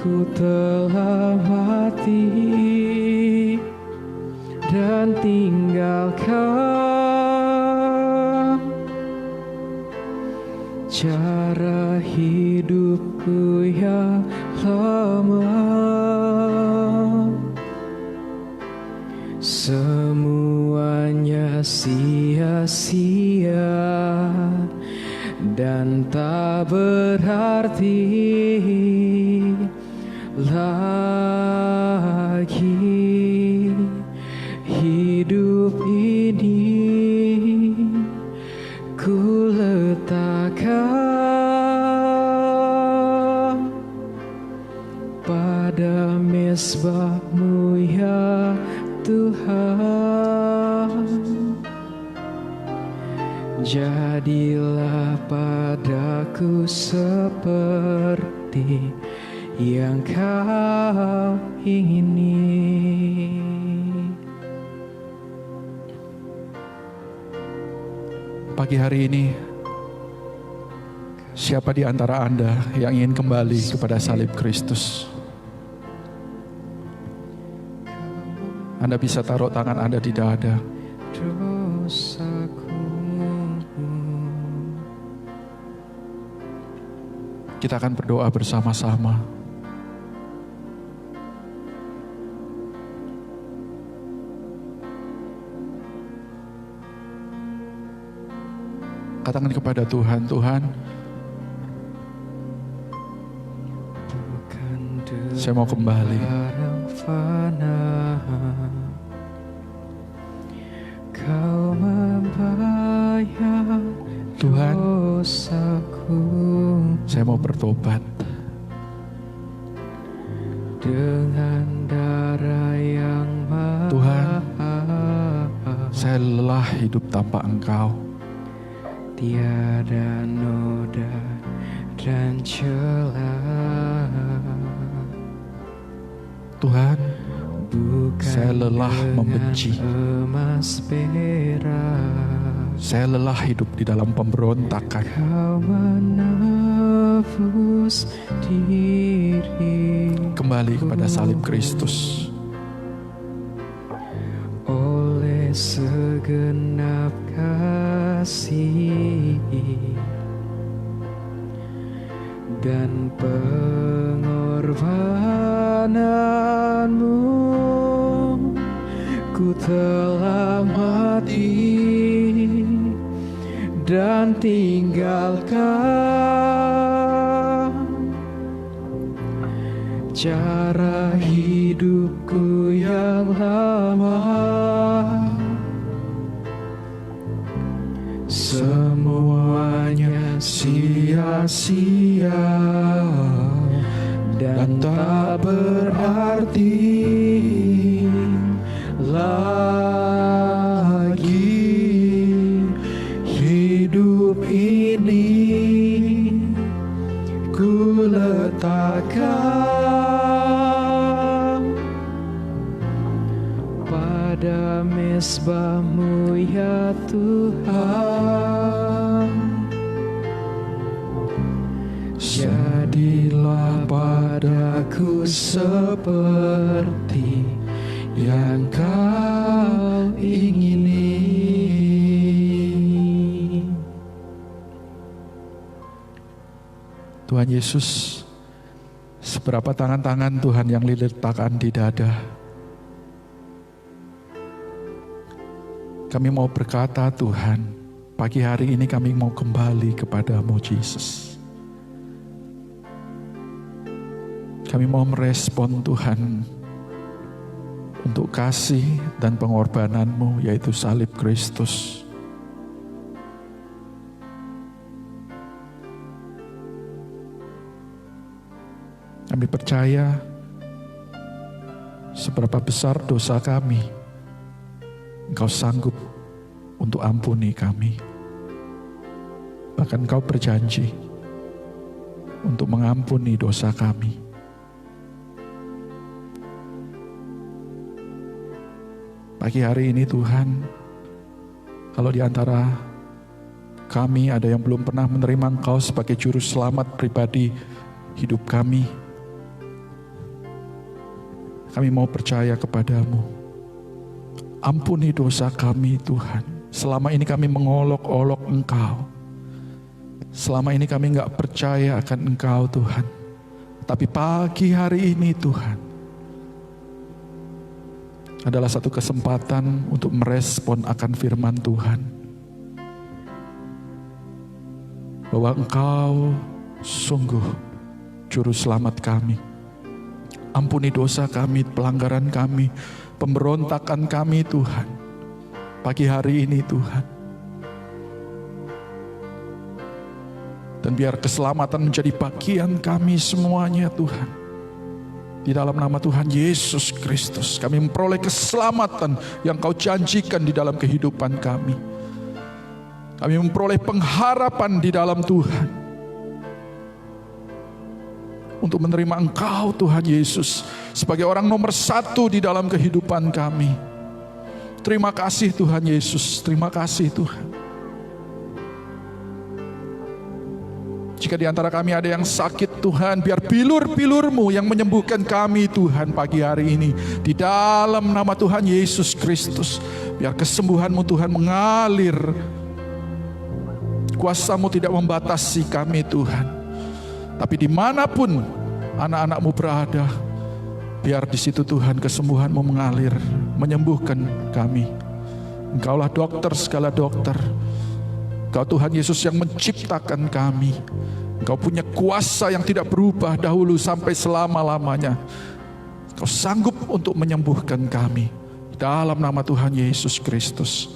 ku telah mati dan tinggalkan cara hidupku yang lama. Semuanya sia-sia dan tak berarti lagi. Hidup ini ku letakkan pada mezbah-Mu ya Tuhan. Jadilah padaku seperti yang Kau ingini. Pagi hari ini, siapa di antara Anda yang ingin kembali kepada salib Kristus? Anda bisa taruh tangan Anda di dada. Kita akan berdoa bersama-sama. Katakan kepada Tuhan, Tuhan, saya mau kembali. Kau membayar Tuhan, saya mau bertobat dengan darah yang mahal. Tuhan, saya lelah hidup tanpa Engkau. Tiada noda dan celah. Tuhan, saya lelah membenci. Saya lelah hidup di dalam pemberontakan. Kembali kepada salib Kristus. Oleh segenap kasih dan pengorbananmu, ku telah mati dan tinggalkan cara hidupku yang lama. Semuanya sia-sia dan tak berarti lagi. Hidup ini ku letakkan pada mezbah-Mu ya Tuhan. Jadilah padaku seperti yang Kau ingini. Tuhan Yesus, seberapa tangan-tangan Tuhan yang diletakkan di dada, kami mau berkata, Tuhan, pagi hari ini kami mau kembali kepada-Mu, Yesus. Kami mau merespon Tuhan untuk kasih dan pengorbanan-Mu, yaitu salib Kristus. Kami percaya seberapa besar dosa kami, Engkau sanggup untuk ampuni kami. Bahkan Engkau berjanji untuk mengampuni dosa kami. Pagi hari ini Tuhan, kalau di antara kami ada yang belum pernah menerima Engkau sebagai juru selamat pribadi hidup kami, kami mau percaya kepada-Mu. Ampuni dosa kami Tuhan. Selama ini kami mengolok-olok Engkau. Selama ini kami gak percaya akan Engkau Tuhan. Tapi pagi hari ini Tuhan, adalah satu kesempatan untuk merespon akan firman Tuhan. Bahwa Engkau sungguh juru selamat kami. Ampuni dosa kami, pelanggaran kami, pemberontakan kami Tuhan. Pagi hari ini Tuhan. Dan biar keselamatan menjadi bagian kami semuanya Tuhan. Di dalam nama Tuhan Yesus Kristus, kami memperoleh keselamatan yang Kau janjikan di dalam kehidupan kami. Kami memperoleh pengharapan di dalam Tuhan. untuk menerima Engkau Tuhan Yesus sebagai orang nomor satu di dalam kehidupan kami. Terima kasih Tuhan Yesus, terima kasih Tuhan. Jika di antara kami ada yang sakit Tuhan, biar bilur-bilur-Mu yang menyembuhkan kami Tuhan pagi hari ini. Di dalam nama Tuhan Yesus Kristus, biar kesembuhan-Mu Tuhan mengalir. Kuasa-Mu tidak membatasi kami Tuhan. Tapi dimanapun anak-anak-Mu berada, biar di situ Tuhan kesembuhan-Mu mengalir, menyembuhkan kami. Engkaulah dokter segala dokter. Engkau Tuhan Yesus yang menciptakan kami. Engkau punya kuasa yang tidak berubah dahulu sampai selama-lamanya. Engkau sanggup untuk menyembuhkan kami. Dalam nama Tuhan Yesus Kristus.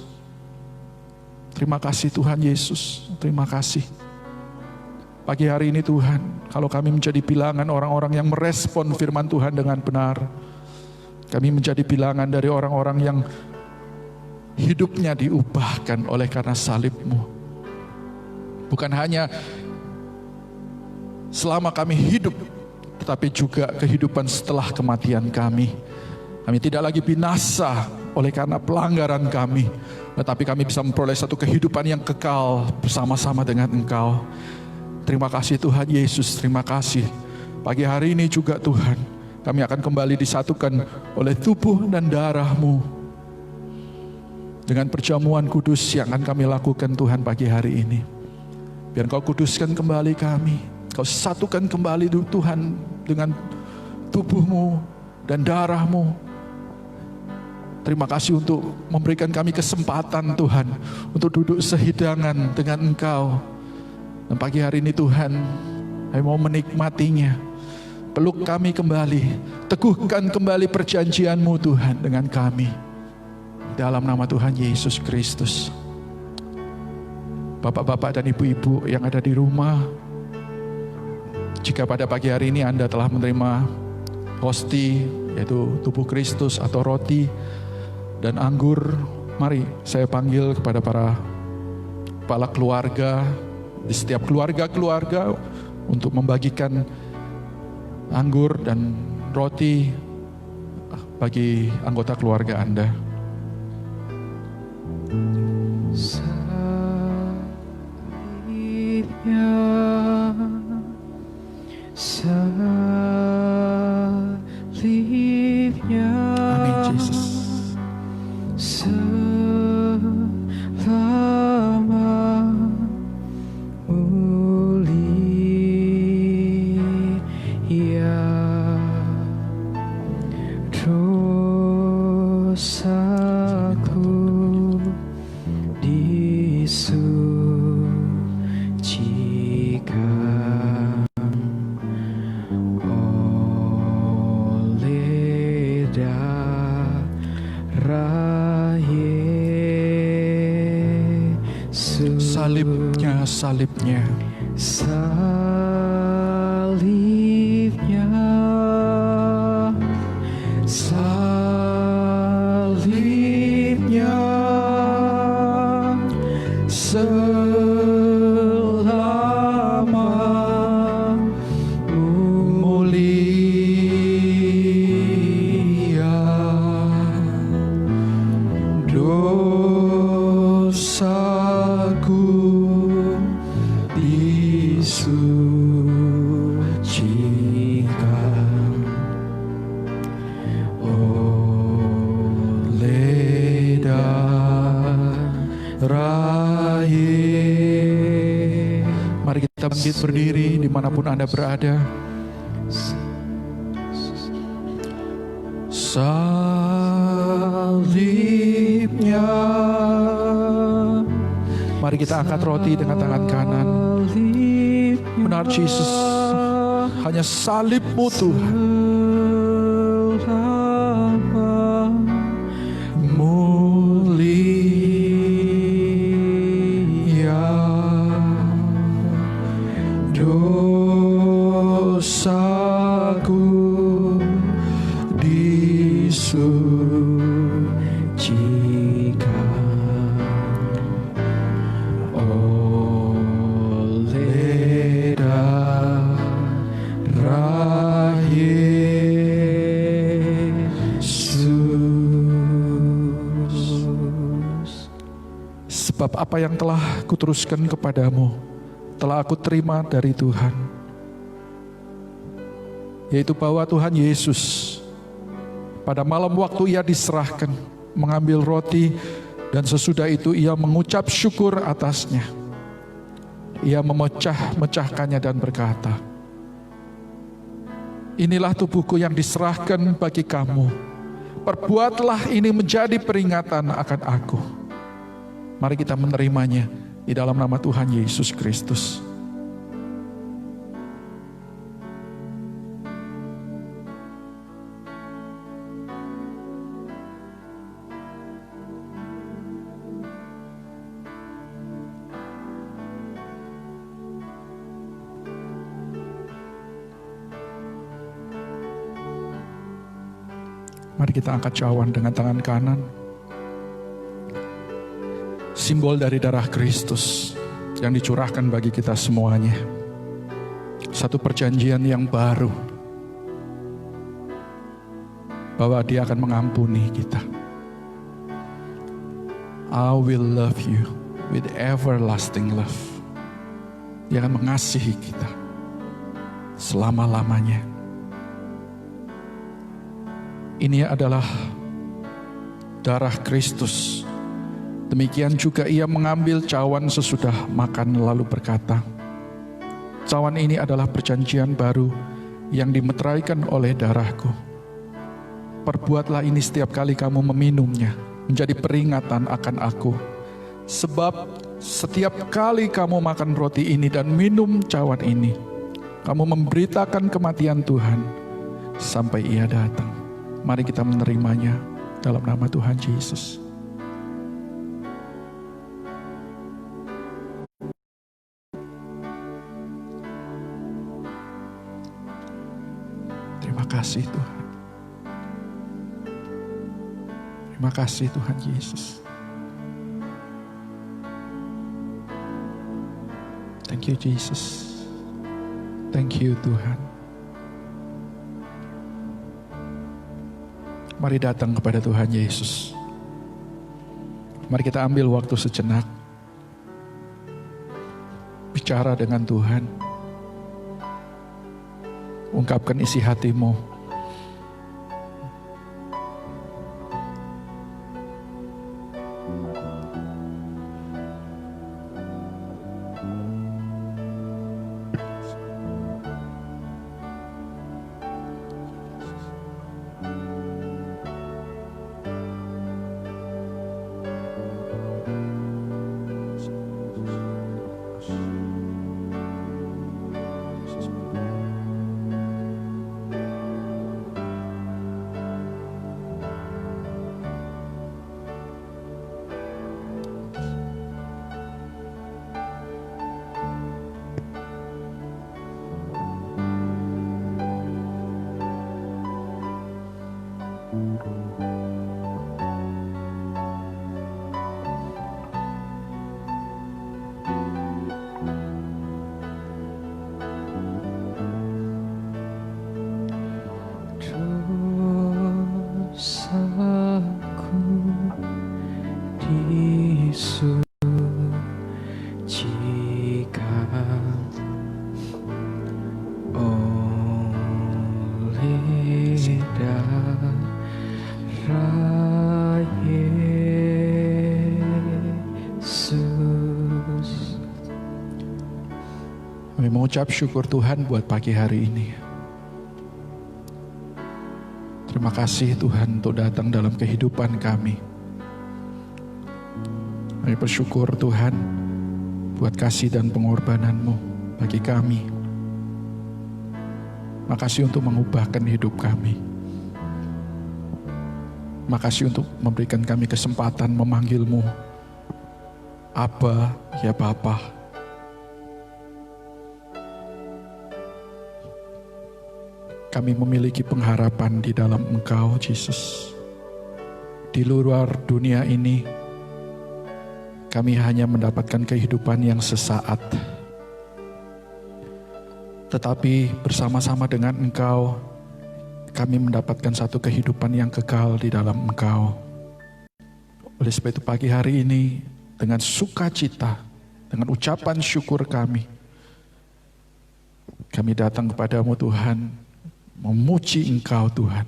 Terima kasih Tuhan Yesus. Terima kasih. Pagi hari ini Tuhan, kalau kami menjadi bilangan orang-orang yang merespon firman Tuhan dengan benar. Kami menjadi bilangan dari orang-orang yang hidupnya diubahkan oleh karena salib-Mu. Bukan hanya selama kami hidup, tetapi juga kehidupan setelah kematian kami. Kami tidak lagi binasa oleh karena pelanggaran kami, tetapi kami bisa memperoleh satu kehidupan yang kekal bersama-sama dengan Engkau. Terima kasih Tuhan Yesus, terima kasih. Pagi hari ini juga Tuhan, kami akan kembali disatukan oleh tubuh dan darah-Mu. Dengan perjamuan kudus yang akan kami lakukan Tuhan pagi hari ini. Biar Engkau kuduskan kembali kami. Engkau satukan kembali Tuhan dengan tubuh-Mu dan darah-Mu. Terima kasih untuk memberikan kami kesempatan Tuhan untuk duduk sehidangan dengan Engkau. Dan pagi hari ini Tuhan, kami mau menikmatinya. Peluk kami kembali, teguhkan kembali perjanjian-Mu Tuhan dengan kami. Dalam nama Tuhan Yesus Kristus. Bapak-bapak dan ibu-ibu yang ada di rumah, jika pada pagi hari ini Anda telah menerima hosti, yaitu tubuh Kristus atau roti dan anggur, mari saya panggil kepada para kepala keluarga di setiap keluarga-keluarga untuk membagikan anggur dan roti bagi anggota keluarga Anda. Salibnya, Amin Yesus. selama mulia dosaku disucikan oleh darah Yesus. Salibnya, salibnya. Salibnya, salibnya, selama mulia dosaku disucikan oleh darah Yesus. Mari kita bangkit berdiri dimanapun Anda berada. Salibnya. Mari kita angkat roti dengan tangan kanan. Benar Yesus, hanya salib-Mu Tuhan. Mulia dosaku disucikan oleh darah Sebab apa yang telah kuteruskan kepadamu telah aku terima dari Tuhan, yaitu bahwa Tuhan Yesus pada malam waktu ia diserahkan mengambil roti, dan sesudah itu ia mengucap syukur atasnya. Ia memecah-mecahkannya dan berkata, inilah tubuhku yang diserahkan bagi kamu. Perbuatlah ini menjadi peringatan akan aku. Mari kita menerimanya di dalam nama Tuhan Yesus Kristus. Mari kita angkat cawan dengan tangan kanan. Simbol dari darah Kristus yang dicurahkan bagi kita semuanya. Satu perjanjian yang baru, bahwa Dia akan mengampuni kita. I will love you with everlasting love. Dia akan mengasihi kita selama-lamanya. Ini adalah darah Kristus. Demikian juga ia mengambil cawan sesudah makan lalu berkata, cawan ini adalah perjanjian baru yang dimeteraikan oleh darahku. Perbuatlah ini setiap kali kamu meminumnya, menjadi peringatan akan aku. Sebab setiap kali kamu makan roti ini dan minum cawan ini, kamu memberitakan kematian Tuhan sampai ia datang. Mari kita menerimanya dalam nama Tuhan Yesus. Terima kasih Tuhan. Terima kasih Tuhan Yesus. Thank you Jesus. Thank you Tuhan. Mari datang kepada Tuhan Yesus. Mari kita ambil waktu sejenak. Bicara dengan Tuhan. Ungkapkan isi hatimu. Kami mengucap syukur Tuhan buat pagi hari ini. Terima kasih Tuhan untuk datang dalam kehidupan kami. Kami bersyukur Tuhan buat kasih dan pengorbanan-Mu bagi kami. Makasih untuk mengubahkan hidup kami. Makasih untuk memberikan kami kesempatan memanggil-Mu Abba, ya Bapa. Kami memiliki pengharapan di dalam Engkau, Yesus. Di luar dunia ini, kami hanya mendapatkan kehidupan yang sesaat. Tetapi bersama-sama dengan Engkau, kami mendapatkan satu kehidupan yang kekal di dalam Engkau. Oleh sebab itu pagi hari ini, dengan sukacita, dengan ucapan syukur kami datang kepadamu Tuhan, memuji Engkau Tuhan,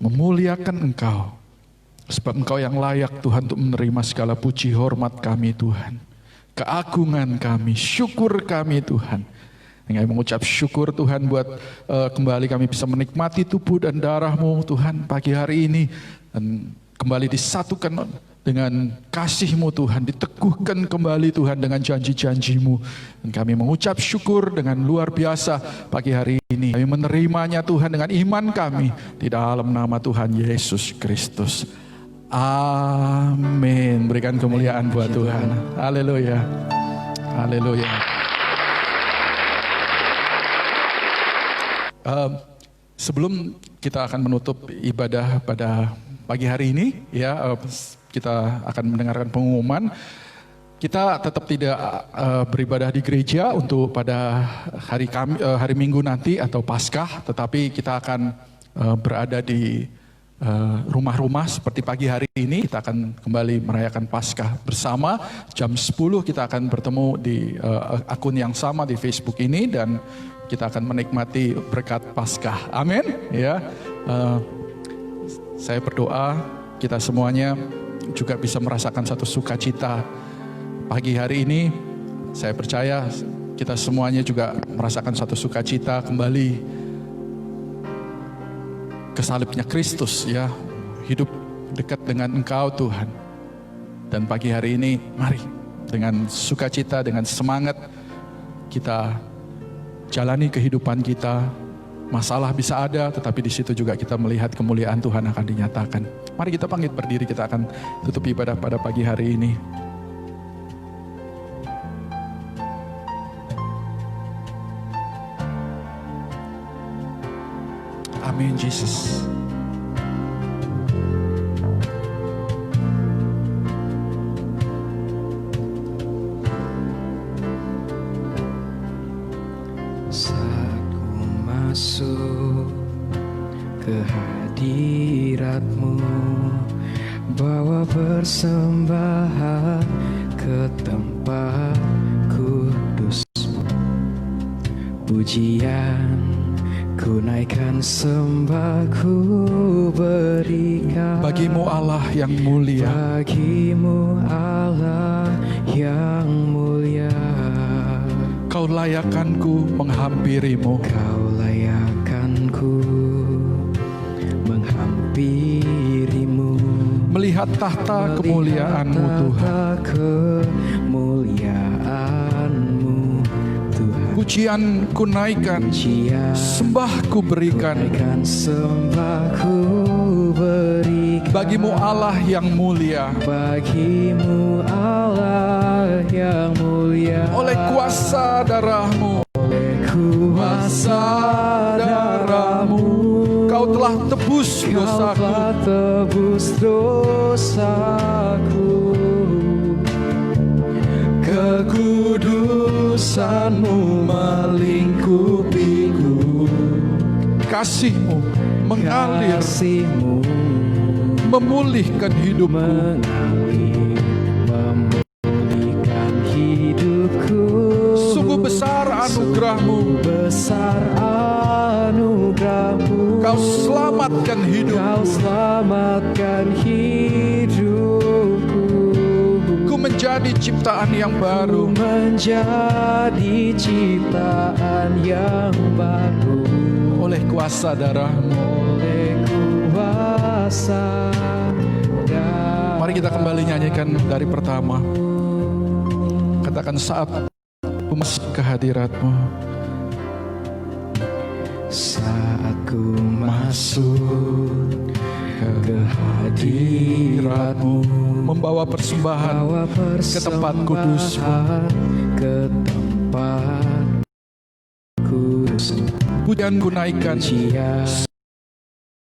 memuliakan Engkau, sebab Engkau yang layak Tuhan untuk menerima segala puji hormat kami Tuhan, keagungan kami, syukur kami Tuhan. Kami mengucap syukur Tuhan buat kembali kami bisa menikmati tubuh dan darah-Mu Tuhan pagi hari ini, dan kembali disatukan dengan kasih-Mu Tuhan, diteguhkan kembali Tuhan dengan janji-janji-Mu. Dan kami mengucap syukur dengan luar biasa pagi hari ini. Kami menerimanya Tuhan dengan iman kami di dalam nama Tuhan Yesus Kristus. Amin. Berikan kemuliaan buat Tuhan. Haleluya. Haleluya. Sebelum kita akan menutup ibadah pada pagi hari ini, ya, kita akan mendengarkan pengumuman. Kita tetap tidak beribadah di gereja untuk pada hari Minggu nanti atau Paskah, tetapi kita akan berada di rumah-rumah seperti pagi hari ini. Kita akan kembali merayakan Paskah bersama. Jam 10 kita akan bertemu di akun yang sama di Facebook ini, dan kita akan menikmati berkat Paskah. Amin. Ya, saya berdoa kita semuanya juga bisa merasakan satu sukacita pagi hari ini. Saya percaya kita semuanya juga merasakan satu sukacita kembali ke salibnya Kristus, ya, hidup dekat dengan Engkau Tuhan. Dan pagi hari ini mari dengan sukacita, dengan semangat kita jalani kehidupan kita. Masalah bisa ada, tetapi di situ juga kita melihat kemuliaan Tuhan akan dinyatakan. Mari kita bangkit berdiri, kita akan tutup ibadah pada pagi hari ini. Amin, Jesus. Masuk ke hadirat-Mu, bawa persembahan ke tempat kudus-Mu. Pujian ku naikkan, sembah ku berikan Bagimu Allah yang mulia, bagimu Allah yang mulia. Kau layakkanku menghampirimu. Kau layakkanku menghampirimu, Melihat tahta kemuliaan-Mu Tuhan. Kemuliaan-Mu Tuhan. Pujian ku naikkan, sembah ku berikan. Sembah ku berikan Bagimu Allah yang mulia, bagimu Allah yang mulia. oleh kuasa darah-Mu, Kuasa darah-Mu, Kau telah tebus Kau dosaku. telah tebus dosaku. Kekudusan-Mu melingkupiku. Kasih-Mu mengalir, Kasih-Mu memulihkan hidupku. memulihkan hidupku. Sungguh besar anugerah-Mu, Besar anugerah-Mu. Kau selamatkan Kau hidupku. selamatkan hidupku. Ku menjadi ciptaan yang baru. Ku menjadi ciptaan yang baru. Oleh kuasa darah-Mu. Oleh kuasa darah. Mari kita kembali nyanyikan dari pertama. Katakan, saat ku masuk ke hadirat-Mu. Saat ku masuk ke hadirat-Mu, Membawa persembahan bawa ke tempat kudus-Mu. persembahan ke tempat kudus. Pujian ku naikkan, Pujian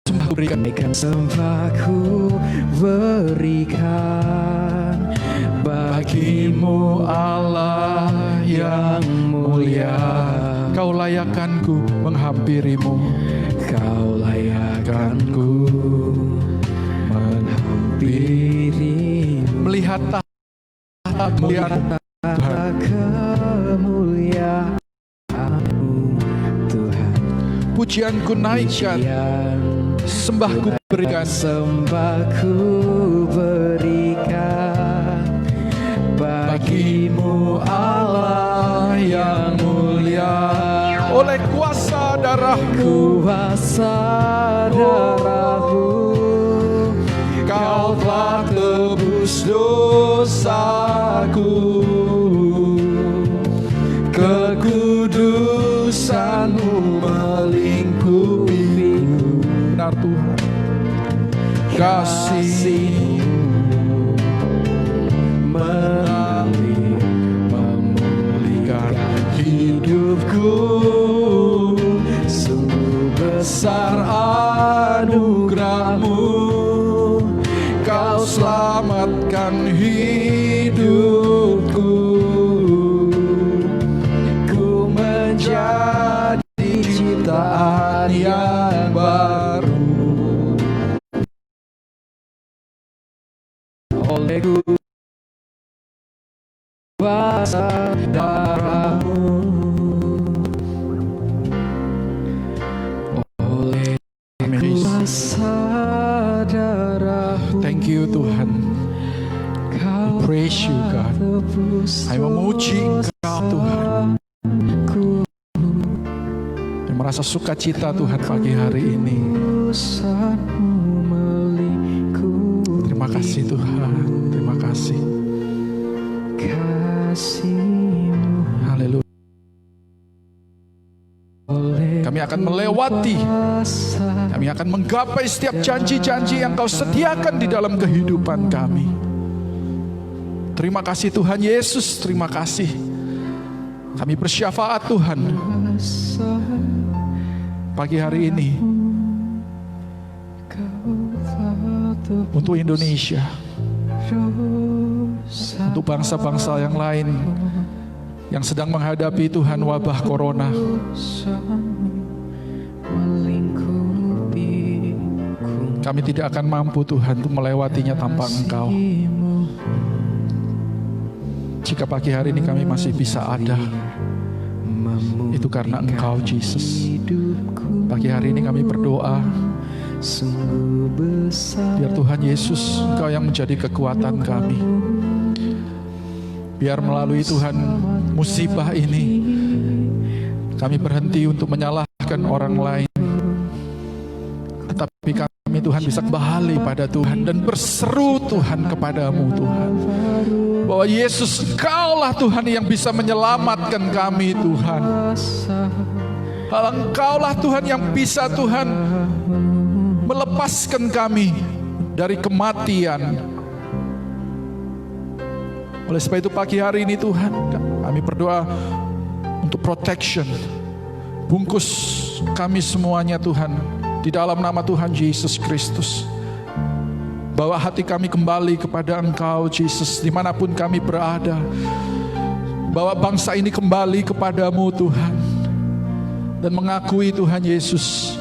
sembah ku berikan. naikkan, sembah ku berikan bagimu Allah yang mulia. Kau layakkanku menghampirimu. Kau layakkanku menghampirimu. Melihat kemuliaan Tuhan. Kemuliaan-Mu Tuhan. Pujianku naikkan, sembahku berikan, Sembahku berikan bagimu Allah yang mulia. oleh kuasa darah-Mu, Kuasa darah-Mu, Kau telah tebus dosaku. Kekudusan-Mu melingkupiku. Benar Tuhan, kasih-Mu mengalir, memulihkan hidupku. Sungguh besar anugerah-Mu, Kau selamatkan hidupku. Ku menjadi ciptaan yang baru oleh kuasa darah-Mu, oleh kuasa darah-Mu. Thank you Tuhan. Kau Praise you God. tebus Saya memuji Engkau Tuhan. dosaku. Saya merasa sukacita Tuhan pagi hari ini. Dosa-Mu melingkupi. Terima kasih Tuhan. Terima kasih. Kasih-Mu Haleluya. oleh Kami akan melewati, kuasa. kami akan menggapai setiap janji-janji yang Kau sediakan di dalam kehidupan kami. Terima kasih Tuhan Yesus, terima kasih. Kami bersyafaat Tuhan pagi hari ini untuk Indonesia, untuk bangsa-bangsa yang lain yang sedang menghadapi Tuhan wabah corona. Kami tidak akan mampu Tuhan untuk melewatinya tanpa Engkau. Jika pagi hari ini kami masih bisa ada, itu karena Engkau Jesus. Pagi hari ini kami berdoa, biar Tuhan Yesus Engkau yang menjadi kekuatan kami. Biar melalui Tuhan musibah ini kami berhenti untuk menyalahkan orang lain, tetapi kami Tuhan bisa kembali pada Tuhan dan berseru Tuhan kepadamu Tuhan, bahwa Yesus Engkaulah Tuhan yang bisa menyelamatkan kami Tuhan. Engkaulah Tuhan yang bisa Tuhan melepaskan kami dari kematian. Oleh sebab itu pagi hari ini Tuhan, kami berdoa untuk protection. Bungkus kami semuanya Tuhan di dalam nama Tuhan Yesus Kristus. Bawa hati kami kembali kepada Engkau Jesus, dimanapun kami berada. Bawa bangsa ini kembali kepadamu Tuhan, dan mengakui Tuhan Yesus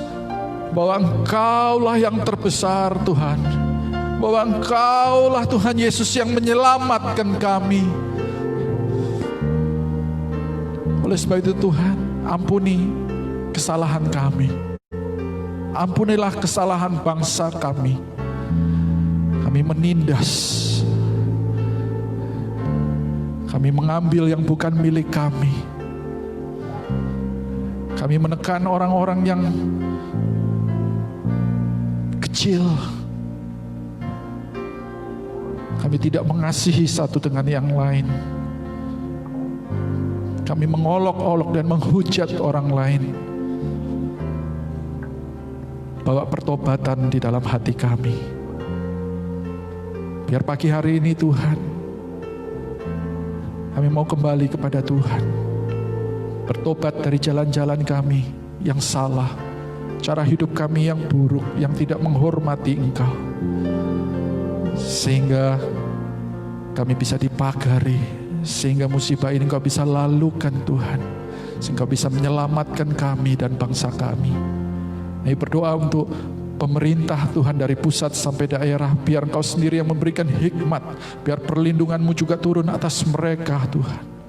bahwa Engkaulah yang terbesar Tuhan, bahwa Engkaulah Tuhan Yesus yang menyelamatkan kami. Oleh sebab itu Tuhan, ampuni kesalahan kami, ampunilah kesalahan bangsa kami. Kami menindas, kami mengambil yang bukan milik kami, kami menekan orang-orang yang kecil, kami tidak mengasihi satu dengan yang lain, kami mengolok-olok dan menghujat orang lain. Bawa pertobatan di dalam hati kami. Biar pagi hari ini Tuhan, kami mau kembali kepada Tuhan, bertobat dari jalan-jalan kami yang salah, cara hidup kami yang buruk, yang tidak menghormati Engkau, sehingga kami bisa dipagari, sehingga musibah ini Engkau bisa lalukan Tuhan, sehingga Engkau bisa menyelamatkan kami dan bangsa kami. Kami berdoa untuk pemerintah Tuhan dari pusat sampai daerah. Biar Engkau sendiri yang memberikan hikmat, biar perlindungan-Mu juga turun atas mereka Tuhan.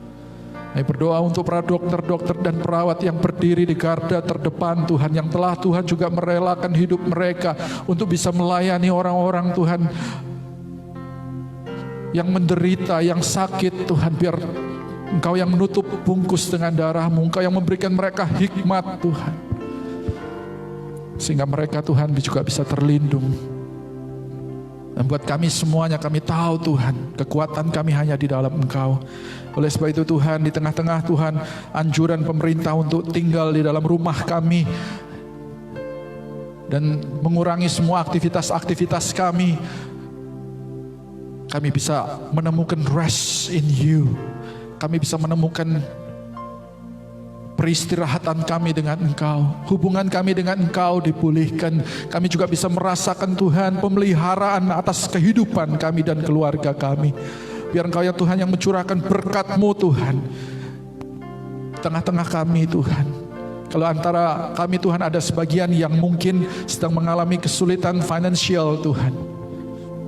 Saya berdoa untuk para dokter-dokter dan perawat yang berdiri di garda terdepan Tuhan, yang telah Tuhan juga merelakan hidup mereka untuk bisa melayani orang-orang Tuhan yang menderita, yang sakit Tuhan. Biar Engkau yang menutup bungkus dengan darah-Mu, Engkau yang memberikan mereka hikmat Tuhan, sehingga mereka Tuhan juga bisa terlindung. Dan buat kami semuanya, kami tahu Tuhan, kekuatan kami hanya di dalam Engkau. Oleh sebab itu Tuhan, di tengah-tengah Tuhan anjuran pemerintah untuk tinggal di dalam rumah kami dan mengurangi semua aktivitas-aktivitas kami bisa menemukan rest in you. Kami bisa menemukan peristirahatan kami dengan Engkau. Hubungan kami dengan Engkau dipulihkan. Kami juga bisa merasakan Tuhan pemeliharaan atas kehidupan kami dan keluarga kami. Biar Engkau ya Tuhan yang mencurahkan berkat-Mu Tuhan tengah-tengah kami Tuhan. Kalau antara kami Tuhan ada sebagian yang mungkin sedang mengalami kesulitan finansial Tuhan,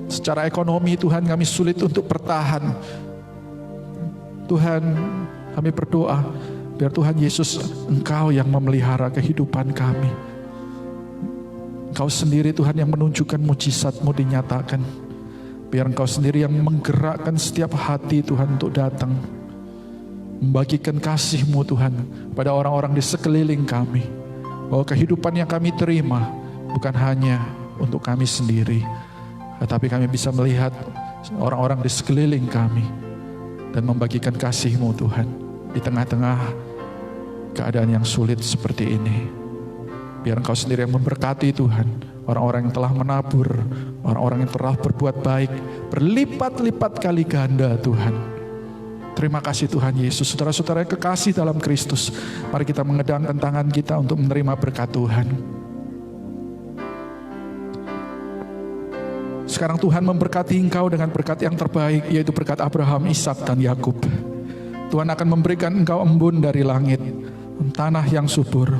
secara ekonomi Tuhan kami sulit untuk bertahan, Tuhan kami berdoa biar Tuhan Yesus Engkau yang memelihara kehidupan kami. Engkau sendiri Tuhan yang menunjukkan mujizat-Mu dinyatakan. Biar Engkau sendiri yang menggerakkan setiap hati Tuhan untuk datang membagikan kasih-Mu Tuhan pada orang-orang di sekeliling kami. Bahwa kehidupan yang kami terima bukan hanya untuk kami sendiri, tetapi kami bisa melihat orang-orang di sekeliling kami dan membagikan kasih-Mu Tuhan di tengah-tengah keadaan yang sulit seperti ini. Biar Engkau sendiri yang memberkati Tuhan orang-orang yang telah menabur, orang-orang yang telah berbuat baik berlipat-lipat kali ganda Tuhan. Terima kasih Tuhan Yesus. Saudara-saudara yang kekasih dalam Kristus, mari kita mengedangkan tangan kita untuk menerima berkat Tuhan. Sekarang Tuhan memberkati engkau dengan berkat yang terbaik, yaitu berkat Abraham, Ishak, dan Yakub. Tuhan akan memberikan engkau embun dari langit, tanah yang subur,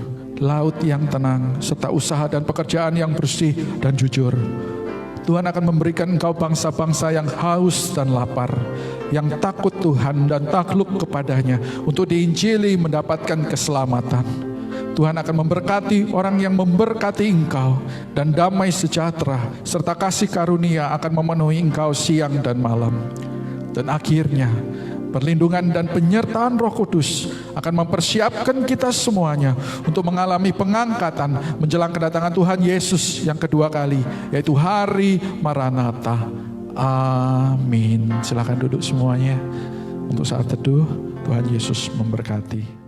laut yang tenang, serta usaha dan pekerjaan yang bersih dan jujur. Tuhan akan memberikan engkau bangsa-bangsa yang haus dan lapar, yang takut Tuhan dan takluk kepadanya, untuk diinjili mendapatkan keselamatan. Tuhan akan memberkati orang yang memberkati engkau, dan damai sejahtera serta kasih karunia akan memenuhi engkau siang dan malam. Dan akhirnya perlindungan dan penyertaan Roh Kudus akan mempersiapkan kita semuanya untuk mengalami pengangkatan menjelang kedatangan Tuhan Yesus yang kedua kali, yaitu hari Maranatha. Amin. Silakan duduk semuanya untuk saat teduh. Tuhan Yesus memberkati.